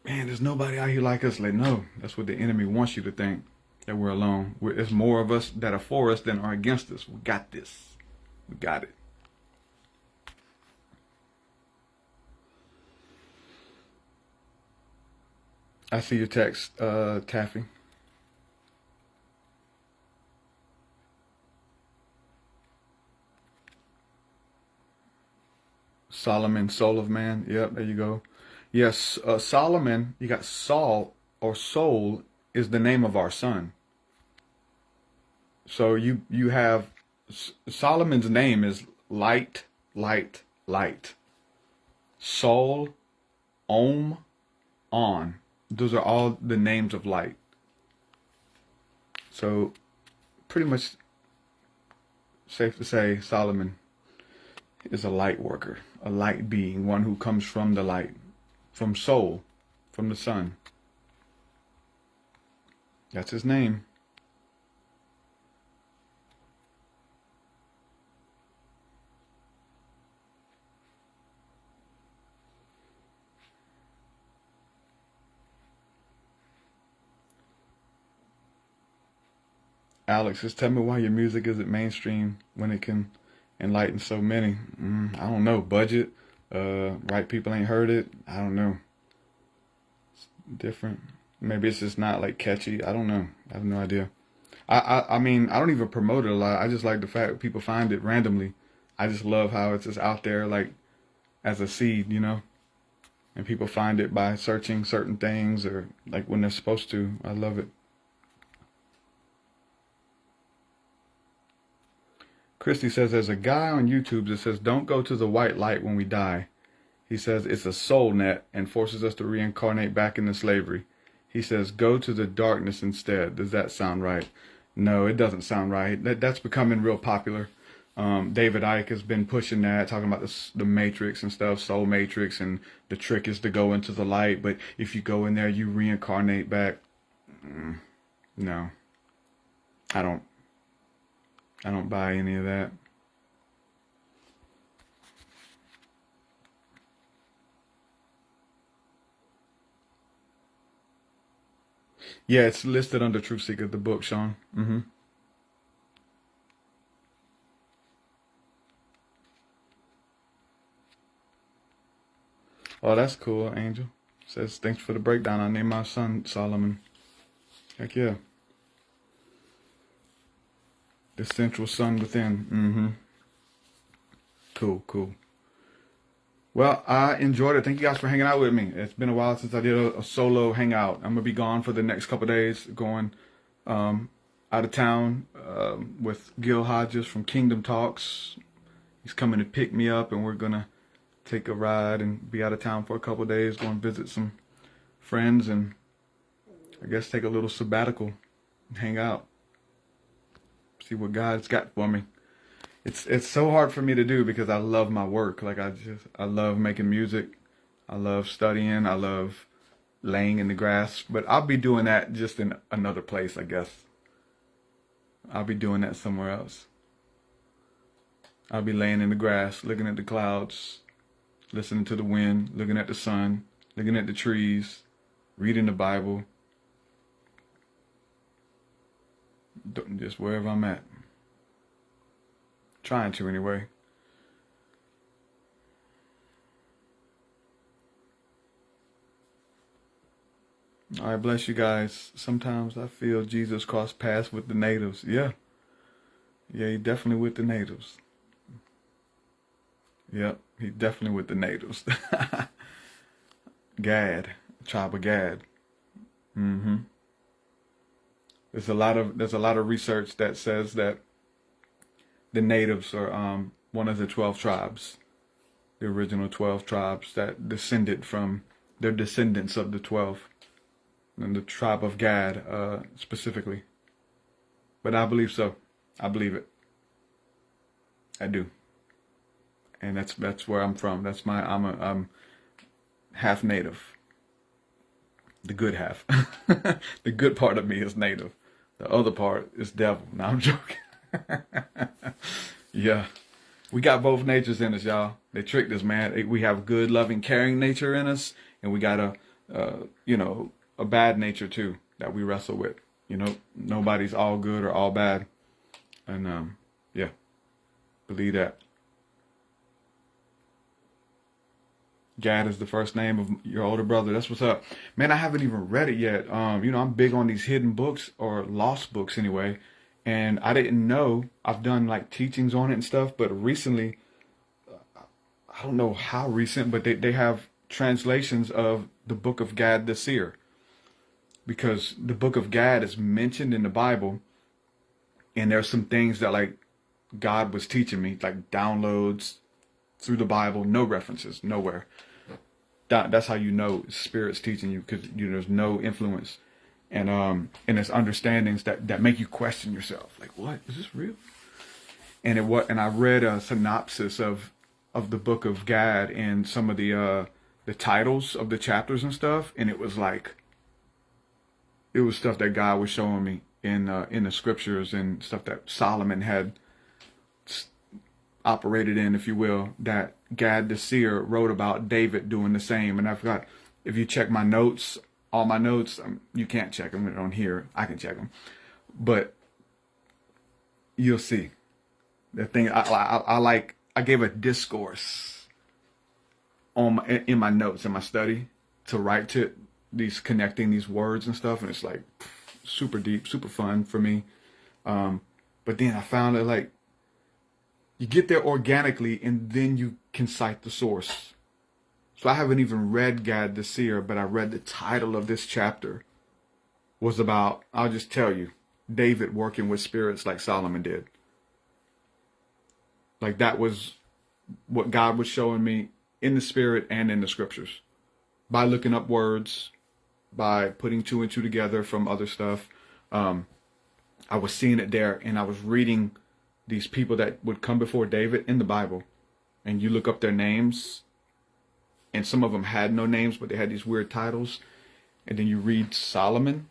man, there's nobody out here like us. Like, no, that's what the enemy wants you to think, that we're alone. There's more of us that are for us than are against us. We got this. We got it. I see your text, Taffy. Solomon, soul of man. Yep, there you go. Yes, Solomon, you got Saul, or soul, is the name of our son. So you have Solomon's name is light, light, light. Sol, Om, On. Those are all the names of light. So pretty much safe to say Solomon is a light worker, a light being, one who comes from the light, from soul, from the sun. That's his name. Alex, just tell me why your music isn't mainstream when it can enlighten so many. I don't know. Budget. Right people ain't heard it. I don't know. It's different. Maybe it's just not like catchy. I don't know. I have no idea. I mean, I don't even promote it a lot. I just like the fact that people find it randomly. I just love how it's just out there like as a seed, you know? And people find it by searching certain things or like when they're supposed to. I love it. Christy says there's a guy on YouTube that says don't go to the white light when we die. He says it's a soul net and forces us to reincarnate back into slavery. He says go to the darkness instead. Does that sound right? No, it doesn't sound right. That's becoming real popular. David Icke has been pushing that, talking about the Matrix and stuff, Soul Matrix, and the trick is to go into the light. But if you go in there, you reincarnate back. No, I don't buy any of that. Yeah, it's listed under TruthSeekah, the book, Sean. Oh, that's cool, Angel. Says, thanks for the breakdown. I named my son Solomon. Heck yeah. The central sun within. Cool, cool. Well, I enjoyed it. Thank you guys for hanging out with me. It's been a while since I did a solo hangout. I'm going to be gone for the next couple of days, going out of town with Gil Hodges from Kingdom Talks. He's coming to pick me up, and we're going to take a ride and be out of town for a couple of days, go and visit some friends, and I guess take a little sabbatical and hang out. See what God's got for me. It's so hard for me to do because I love my work. Like I love making music. I love studying. I love laying in the grass. But I'll be doing that just in another place, I guess. I'll be doing that somewhere else. I'll be laying in the grass, looking at the clouds, listening to the wind, looking at the sun, looking at the trees, reading the Bible. Just wherever I'm at. Trying to anyway. All right, bless you guys. Sometimes I feel Jesus crossed paths with the natives. Yeah. Yeah, he definitely with the natives. Yep, he definitely with the natives. Gad, tribe of Gad. Mm-hmm. There's a lot of research that says that the natives are one of the 12 tribes, the original 12 tribes that descended from, they're descendants of the 12, and the tribe of Gad specifically. But I believe so. I believe it. I do. And that's where I'm from. I'm half native. The good half. The good part of me is native. The other part is devil. No, I'm joking. Yeah. We got both natures in us, y'all. They tricked us, man. We have good, loving, caring nature in us, and we got a bad nature too that we wrestle with. Nobody's all good or all bad. And yeah, believe that. Gad is the first name of your older brother. That's what's up. Man, I haven't even read it yet. I'm big on these hidden books or lost books anyway. And I didn't know, I've done like teachings on it and stuff, but recently, I don't know how recent, but they have translations of the book of Gad the seer. Because the book of Gad is mentioned in the Bible, and there's some things that like God was teaching me, like downloads through the Bible, no references, nowhere. That's how you know Spirit's teaching you, because there's no influence. And it's understandings that make you question yourself. Like, what? Is this real? And I read a synopsis of the book of Gad and some of the titles of the chapters and stuff, and it was stuff that God was showing me in the scriptures, and stuff that Solomon had operated in, if you will, that Gad the seer wrote about David doing the same. And I forgot, if you check my notes, all my notes, you can't check them on here. I can check them, but you'll see the thing. I gave a discourse in my notes in my study to write to connecting these words and stuff, and it's like super deep, super fun for me. But then I found that like you get there organically, and then you can cite the source. So I haven't even read Gad the seer, but I read the title of this chapter was about, I'll just tell you, David working with spirits like Solomon did. Like that was what God was showing me in the spirit and in the scriptures. By looking up words, by putting two and two together from other stuff. I was seeing it there, and I was reading these people that would come before David in the Bible. And you look up their names, and some of them had no names, but they had these weird titles. And then you read Solomon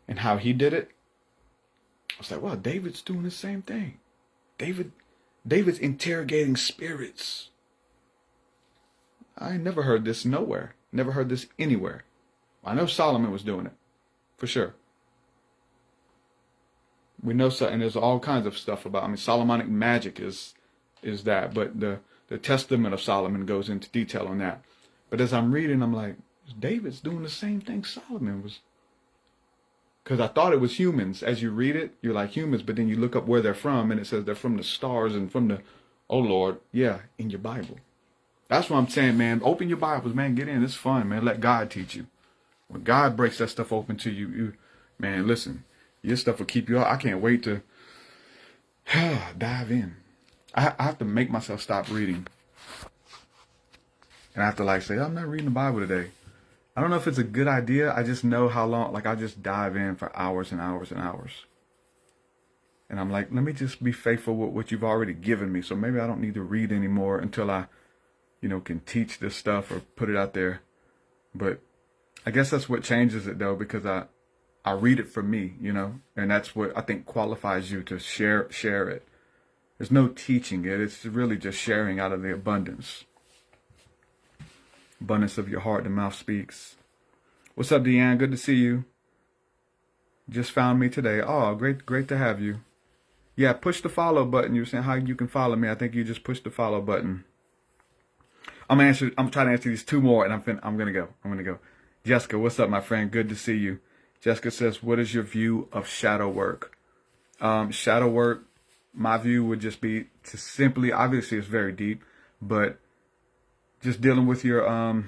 and how he did it. I was like, wow, David's doing the same thing. David's interrogating spirits. I never heard this nowhere. Never heard this anywhere. I know Solomon was doing it, for sure. We know so, and there's all kinds of stuff about. Solomonic magic is that, but the Testament of Solomon goes into detail on that. But as I'm reading, I'm like, David's doing the same thing Solomon was. Because I thought it was humans. As you read it, you're like humans, but then you look up where they're from, and it says they're from the stars and from the, oh Lord, yeah, in your Bible. That's what I'm saying, man. Open your Bibles, man. Get in. It's fun, man. Let God teach you. When God breaks that stuff open to you, man, listen, your stuff will keep you out. I can't wait to dive in. I have to make myself stop reading. And I have to say, I'm not reading the Bible today. I don't know if it's a good idea. I just know how long, I just dive in for hours and hours and hours. And I'm like, let me just be faithful with what you've already given me. So maybe I don't need to read anymore until I, can teach this stuff or put it out there. But I guess that's what changes it though, because I read it for me, and that's what I think qualifies you to share it. There's no teaching it. It's really just sharing out of the abundance. Abundance of your heart, the mouth speaks. What's up, Deanne? Good to see you. Just found me today. Oh, great to have you. Yeah, push the follow button. You were saying how you can follow me. I think you just push the follow button. I'm trying to answer these two more, and I'm gonna go. Jessica, what's up, my friend? Good to see you. Jessica says, what is your view of shadow work? Shadow work, my view would just be to simply, obviously it's very deep, but just dealing with your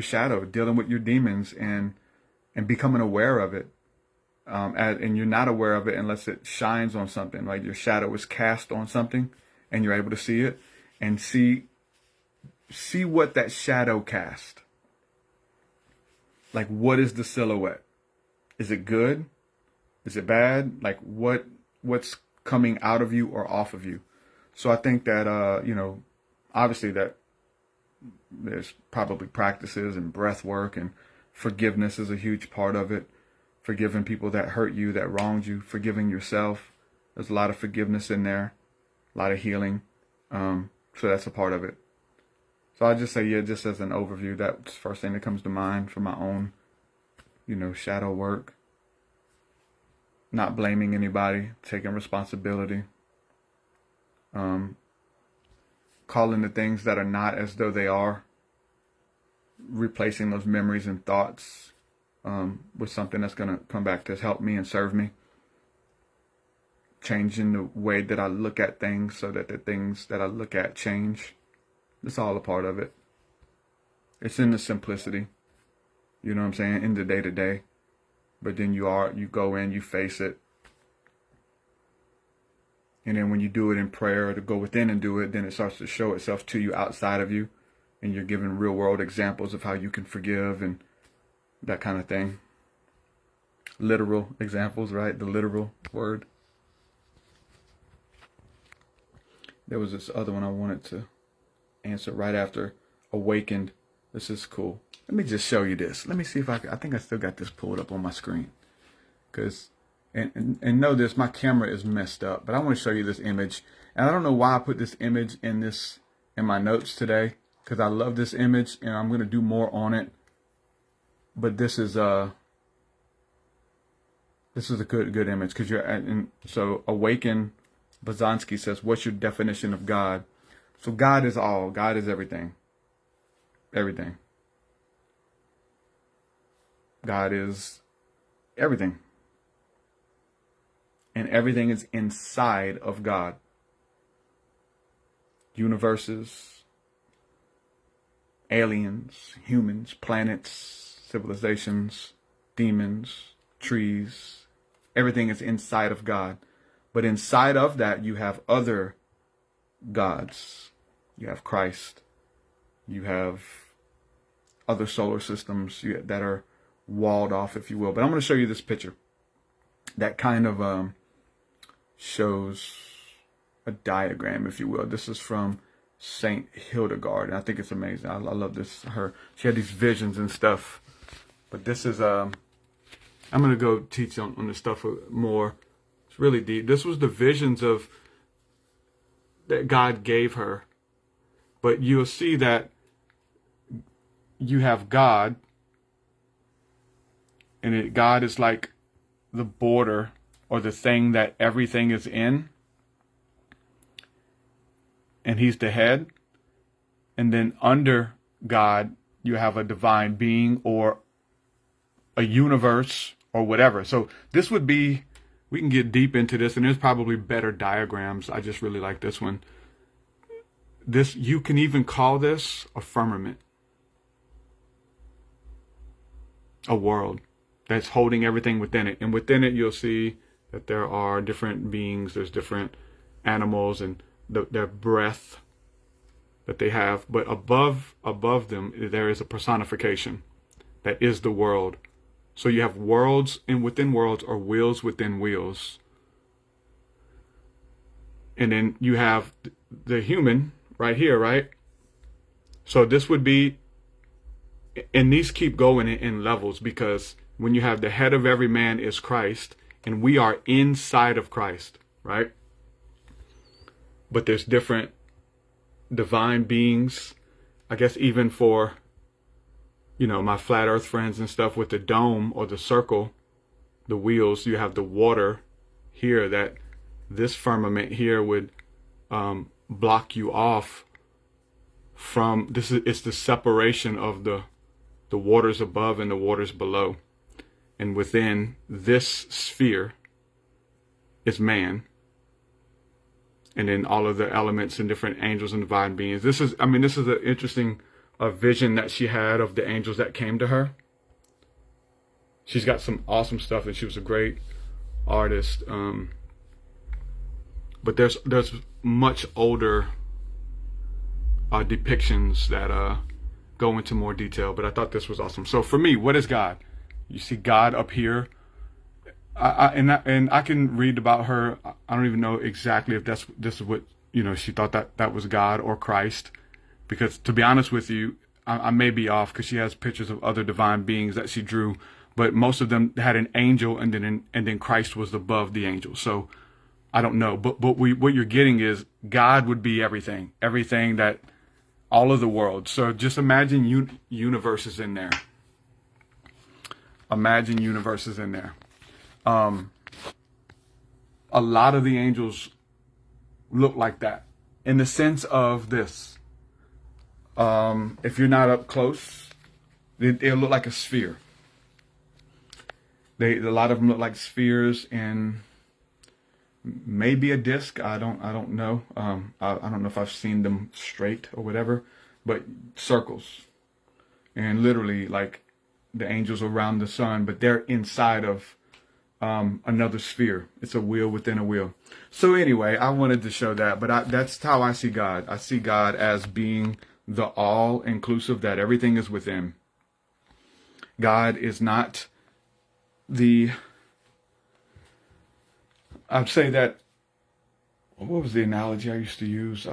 shadow, dealing with your demons, and becoming aware of it. And you're not aware of it unless it shines on something. Like your shadow is cast on something, and you're able to see it and see what that shadow cast. Like, what is the silhouette? Is it good? Is it bad? Like, what's coming out of you or off of you? So I think that obviously that there's probably practices and breath work, and forgiveness is a huge part of it. Forgiving people that hurt you, that wronged you, forgiving yourself. There's a lot of forgiveness in there, a lot of healing. So that's a part of it. So I just say, yeah, just as an overview, that's the first thing that comes to mind for my own, shadow work. Not blaming anybody, taking responsibility. Calling the things that are not as though they are. Replacing those memories and thoughts with something that's going to come back to help me and serve me. Changing the way that I look at things so that the things that I look at change. It's all a part of it. It's in the simplicity. You know what I'm saying? In the day-to-day. But then you go in, you face it. And then when you do it in prayer, to go within and do it, then it starts to show itself to you outside of you. And you're given real world examples of how you can forgive and that kind of thing. Literal examples, right? The literal word. There was this other one I wanted to answer right after awakened. This is cool. Let me just show you this. Let me see if I think I still got this pulled up on my screen. And know this, my camera is messed up, but I want to show you this image. And I don't know why I put this image in my notes today, because I love this image and I'm going to do more on it. But this is a good image, because so Awaken Bazansky says, what's your definition of God? So God is all. God is everything. Everything. God is everything. And everything is inside of God. Universes, aliens, humans, planets, civilizations, demons, trees. Everything is inside of God. But inside of that, you have other gods. You have Christ. You have other solar systems that are walled off, if you will. But I'm going to show you this picture that kind of shows a diagram, if you will. This is from Saint Hildegard, and I think it's amazing. I love this. She had these visions and stuff. But this is I'm going to go teach on this stuff more. It's really deep. This was the visions that God gave her. But you'll see that you have God, and God is like the border or the thing that everything is in. And he's the head. And then under God, you have a divine being or a universe or whatever. So this would be, we can get deep into this, and there's probably better diagrams. I just really like this one. You can even call this a firmament. A world that's holding everything within it. And within it, you'll see that there are different beings. There's different animals and their breath that they have. But above them, there is a personification that is the world. So you have worlds, and within worlds are wheels within wheels. And then you have the human right here, right? So this would be, and these keep going in levels, because when you have the head of every man is Christ, and we are inside of Christ, right? But there's different divine beings, I guess, even for, my flat earth friends and stuff, with the dome or the circle, the wheels, you have the water here, that this firmament here would block you off from. It's the separation of the the waters above and the waters below. And within this sphere is man. And then all of the elements and different angels and divine beings. This is an interesting vision that she had of the angels that came to her. She's got some awesome stuff, and she was a great artist. But there's much older depictions that go into more detail. But I thought this was awesome. So for me, what is God? You see God up here. I can read about her. I don't even know exactly if this is what, she thought that was God or Christ, because to be honest with you, I may be off, because she has pictures of other divine beings that she drew, but most of them had an angel, and then Christ was above the angel. So I don't know, but what you're getting is God would be everything that all of the world. So just imagine universes in there. Imagine universes in there. A lot of the angels look like that, in the sense of this. If you're not up close, they'll look like a sphere. A lot of them look like spheres, and maybe a disc. I don't know. I don't know if I've seen them straight or whatever, but circles, and literally like the angels around the sun, but they're inside of another sphere. It's a wheel within a wheel. So anyway, I wanted to show that, but that's how I see God. I see God as being the all-inclusive, that everything is within. God is not I'd say that, what was the analogy I used to use?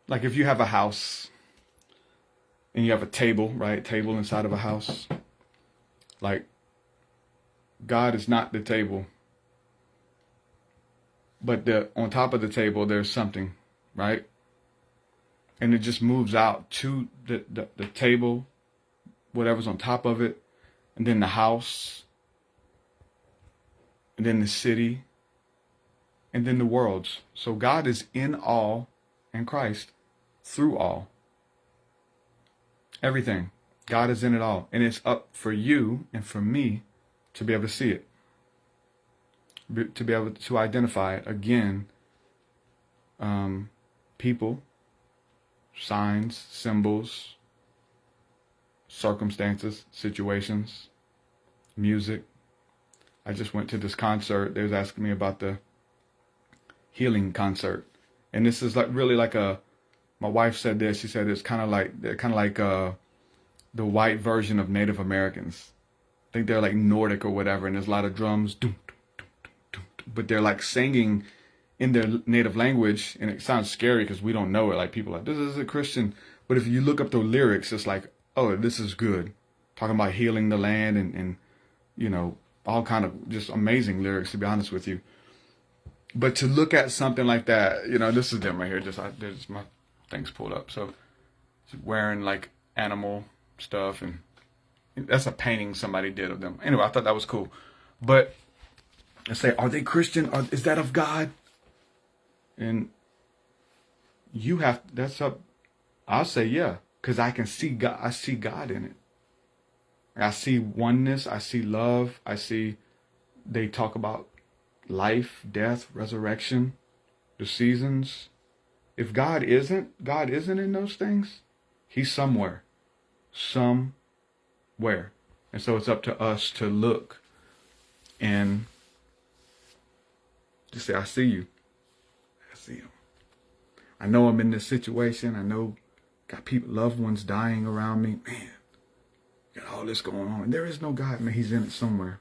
Like if you have a house and you have a table, right? Table inside of a house. Like, God is not the table, but on top of the table there's something, right? And it just moves out to the table, whatever's on top of it, and then the house, and then the city, and then the worlds. So God is in all, and Christ through all. Everything. God is in it all. And it's up for you and for me to be able to see it. To be able to identify it. Again, people, signs, symbols, circumstances, situations, music. I just went to this concert. They was asking me about the healing concert. And this is like really like my wife said this. She said it's kind of like the white version of Native Americans. I think they're like Nordic or whatever, and there's a lot of drums, but they're like singing in their native language, and it sounds scary because we don't know it. Like people are like, this is a Christian, but if you look up the lyrics, it's like, oh, this is good, talking about healing the land and all kind of just amazing lyrics, to be honest with you. But to look at something like that, this is them right here. Just my things pulled up, so wearing like animal stuff, and that's a painting somebody did of them. Anyway, I thought that was cool. But I say, are they Christian? Is that of God? And that's up. I'll say yeah, because I can see God. I see God in it. I see oneness. I see love. They talk about life, death, resurrection, the seasons. If God isn't in those things, he's somewhere. And so it's up to us to look and just say, I see you. I see him. I know I'm in this situation. I know got people, loved ones dying around me. Man, got all this going on. And there is no God, man. He's in it somewhere.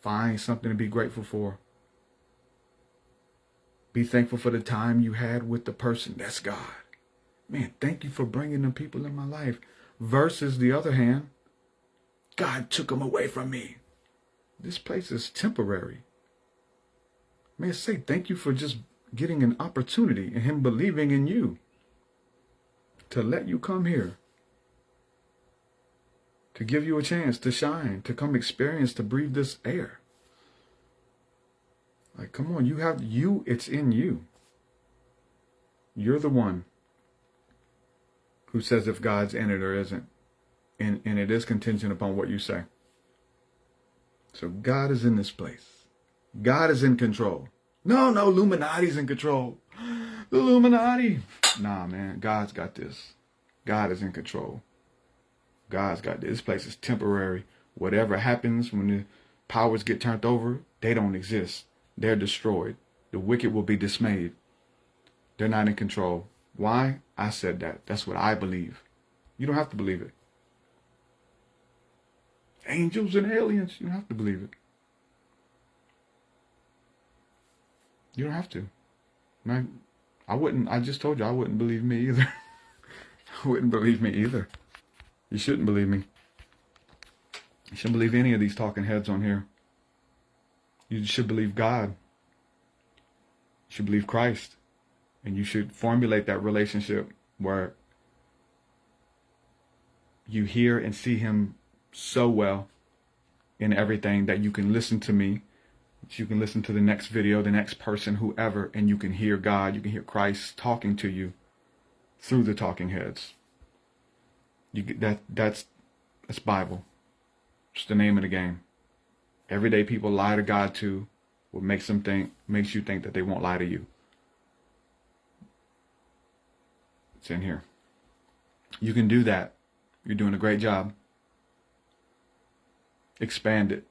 Find something to be grateful for. Be thankful for the time you had with the person. That's God. Man, thank you for bringing the people in my life. Versus the other hand, God took them away from me. This place is temporary. Man, say thank you for just getting an opportunity and him believing in you to let you come here, to give you a chance to shine, to come experience, to breathe this air. Like, come on, it's in you. You're the one. who says if God's in it or isn't. And it is contingent upon what you say. So God is in this place. God is in control. No, Illuminati's in control. The Illuminati. Nah, man, God's got this. God is in control. God's got this. This place is temporary. Whatever happens when the powers get turned over, they don't exist. They're destroyed. The wicked will be dismayed. They're not in control. Why? I said that. That's what I believe. You don't have to believe it. Angels and aliens, you don't have to believe it. You don't have to. Man, I wouldn't. I just told you I wouldn't believe me either. I wouldn't believe me either. You shouldn't believe me. You shouldn't believe any of these talking heads on here. You should believe God. You should believe Christ. And you should formulate that relationship where you hear and see him so well in everything that you can listen to me, that you can listen to the next video, the next person, whoever, and you can hear God, you can hear Christ talking to you through the talking heads. That's Bible. It's the name of the game. Everyday people lie to God too. What makes you think that they won't lie to you. It's in here. You can do that. You're doing a great job. Expand it.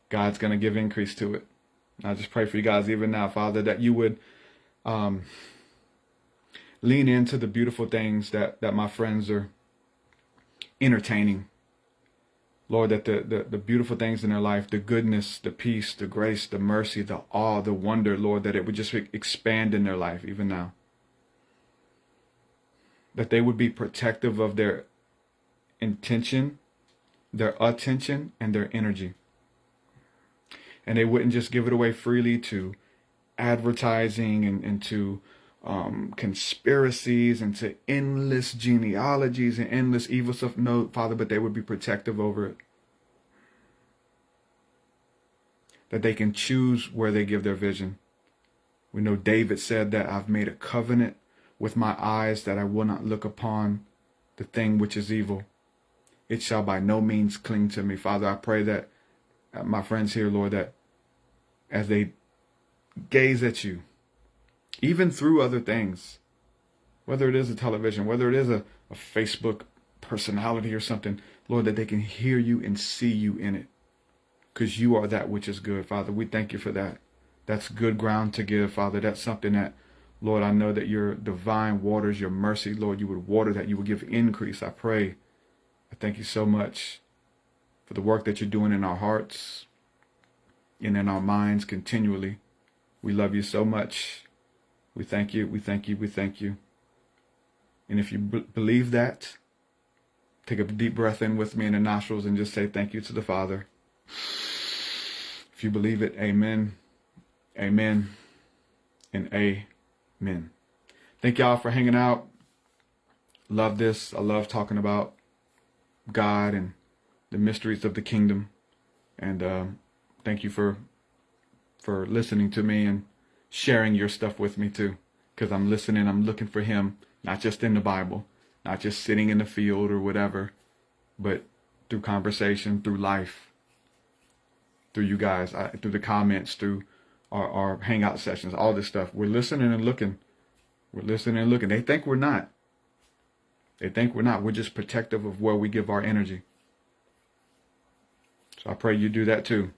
God's going to give increase to it. I just pray for you guys even now, Father, that you would lean into the beautiful things that my friends are entertaining. Lord, that the beautiful things in their life, the goodness, the peace, the grace, the mercy, the awe, the wonder, Lord, that it would just expand in their life even now. That they would be protective of their intention, their attention, and their energy. And they wouldn't just give it away freely to advertising and to conspiracies and to endless genealogies and endless evil stuff. No, Father, but they would be protective over it. That they can choose where they give their vision. We know David said that I've made a covenant with my eyes that I will not look upon the thing which is evil. It shall by no means cling to me. Father, I pray that my friends here, Lord, that as they gaze at you, even through other things, whether it is a television, whether it is a Facebook personality or something, Lord, that they can hear you and see you in it. Because you are that which is good, Father. We thank you for that. That's good ground to give, Father. That's something that, Lord, I know that your divine waters, your mercy, Lord, you would water that. You would give increase. I pray. I thank you so much for the work that you're doing in our hearts and in our minds continually. We love you so much. We thank you. We thank you. We thank you. And if you believe that, take a deep breath in with me in the nostrils and just say thank you to the Father. If you believe it, amen, amen, and amen. Thank y'all for hanging out. Love this. I love talking about God and the mysteries of the kingdom. And thank you for listening to me and sharing your stuff with me too. Because I'm listening, I'm looking for him, not just in the Bible, not just sitting in the field or whatever, but through conversation, through life, through you guys, through the comments, through our hangout sessions, all this stuff. We're listening and looking. We're listening and looking. They think we're not. They think we're not. We're just protective of where we give our energy. So I pray you do that too,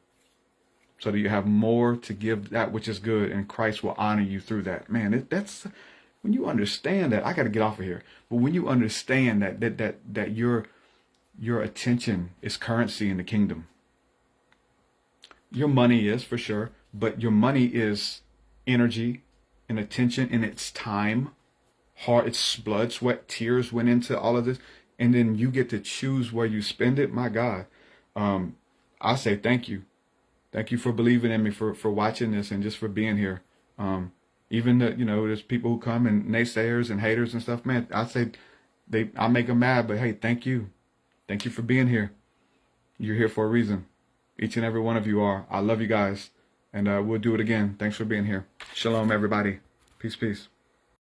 so that you have more to give that which is good, and Christ will honor you through that. Man, that's when you understand that. I got to get off of here. But when you understand that your attention is currency in the kingdom. Your money is, for sure, but your money is energy and attention, and it's time. Heart, it's blood, sweat, tears went into all of this, and then you get to choose where you spend it. My God, I say thank you. Thank you for believing in me, for watching this, and just for being here. Even there's people who come and naysayers and haters and stuff. Man, I say I make them mad, but hey, thank you. Thank you for being here. You're here for a reason. Each and every one of you are. I love you guys, and we'll do it again. Thanks for being here. Shalom, everybody. Peace, peace.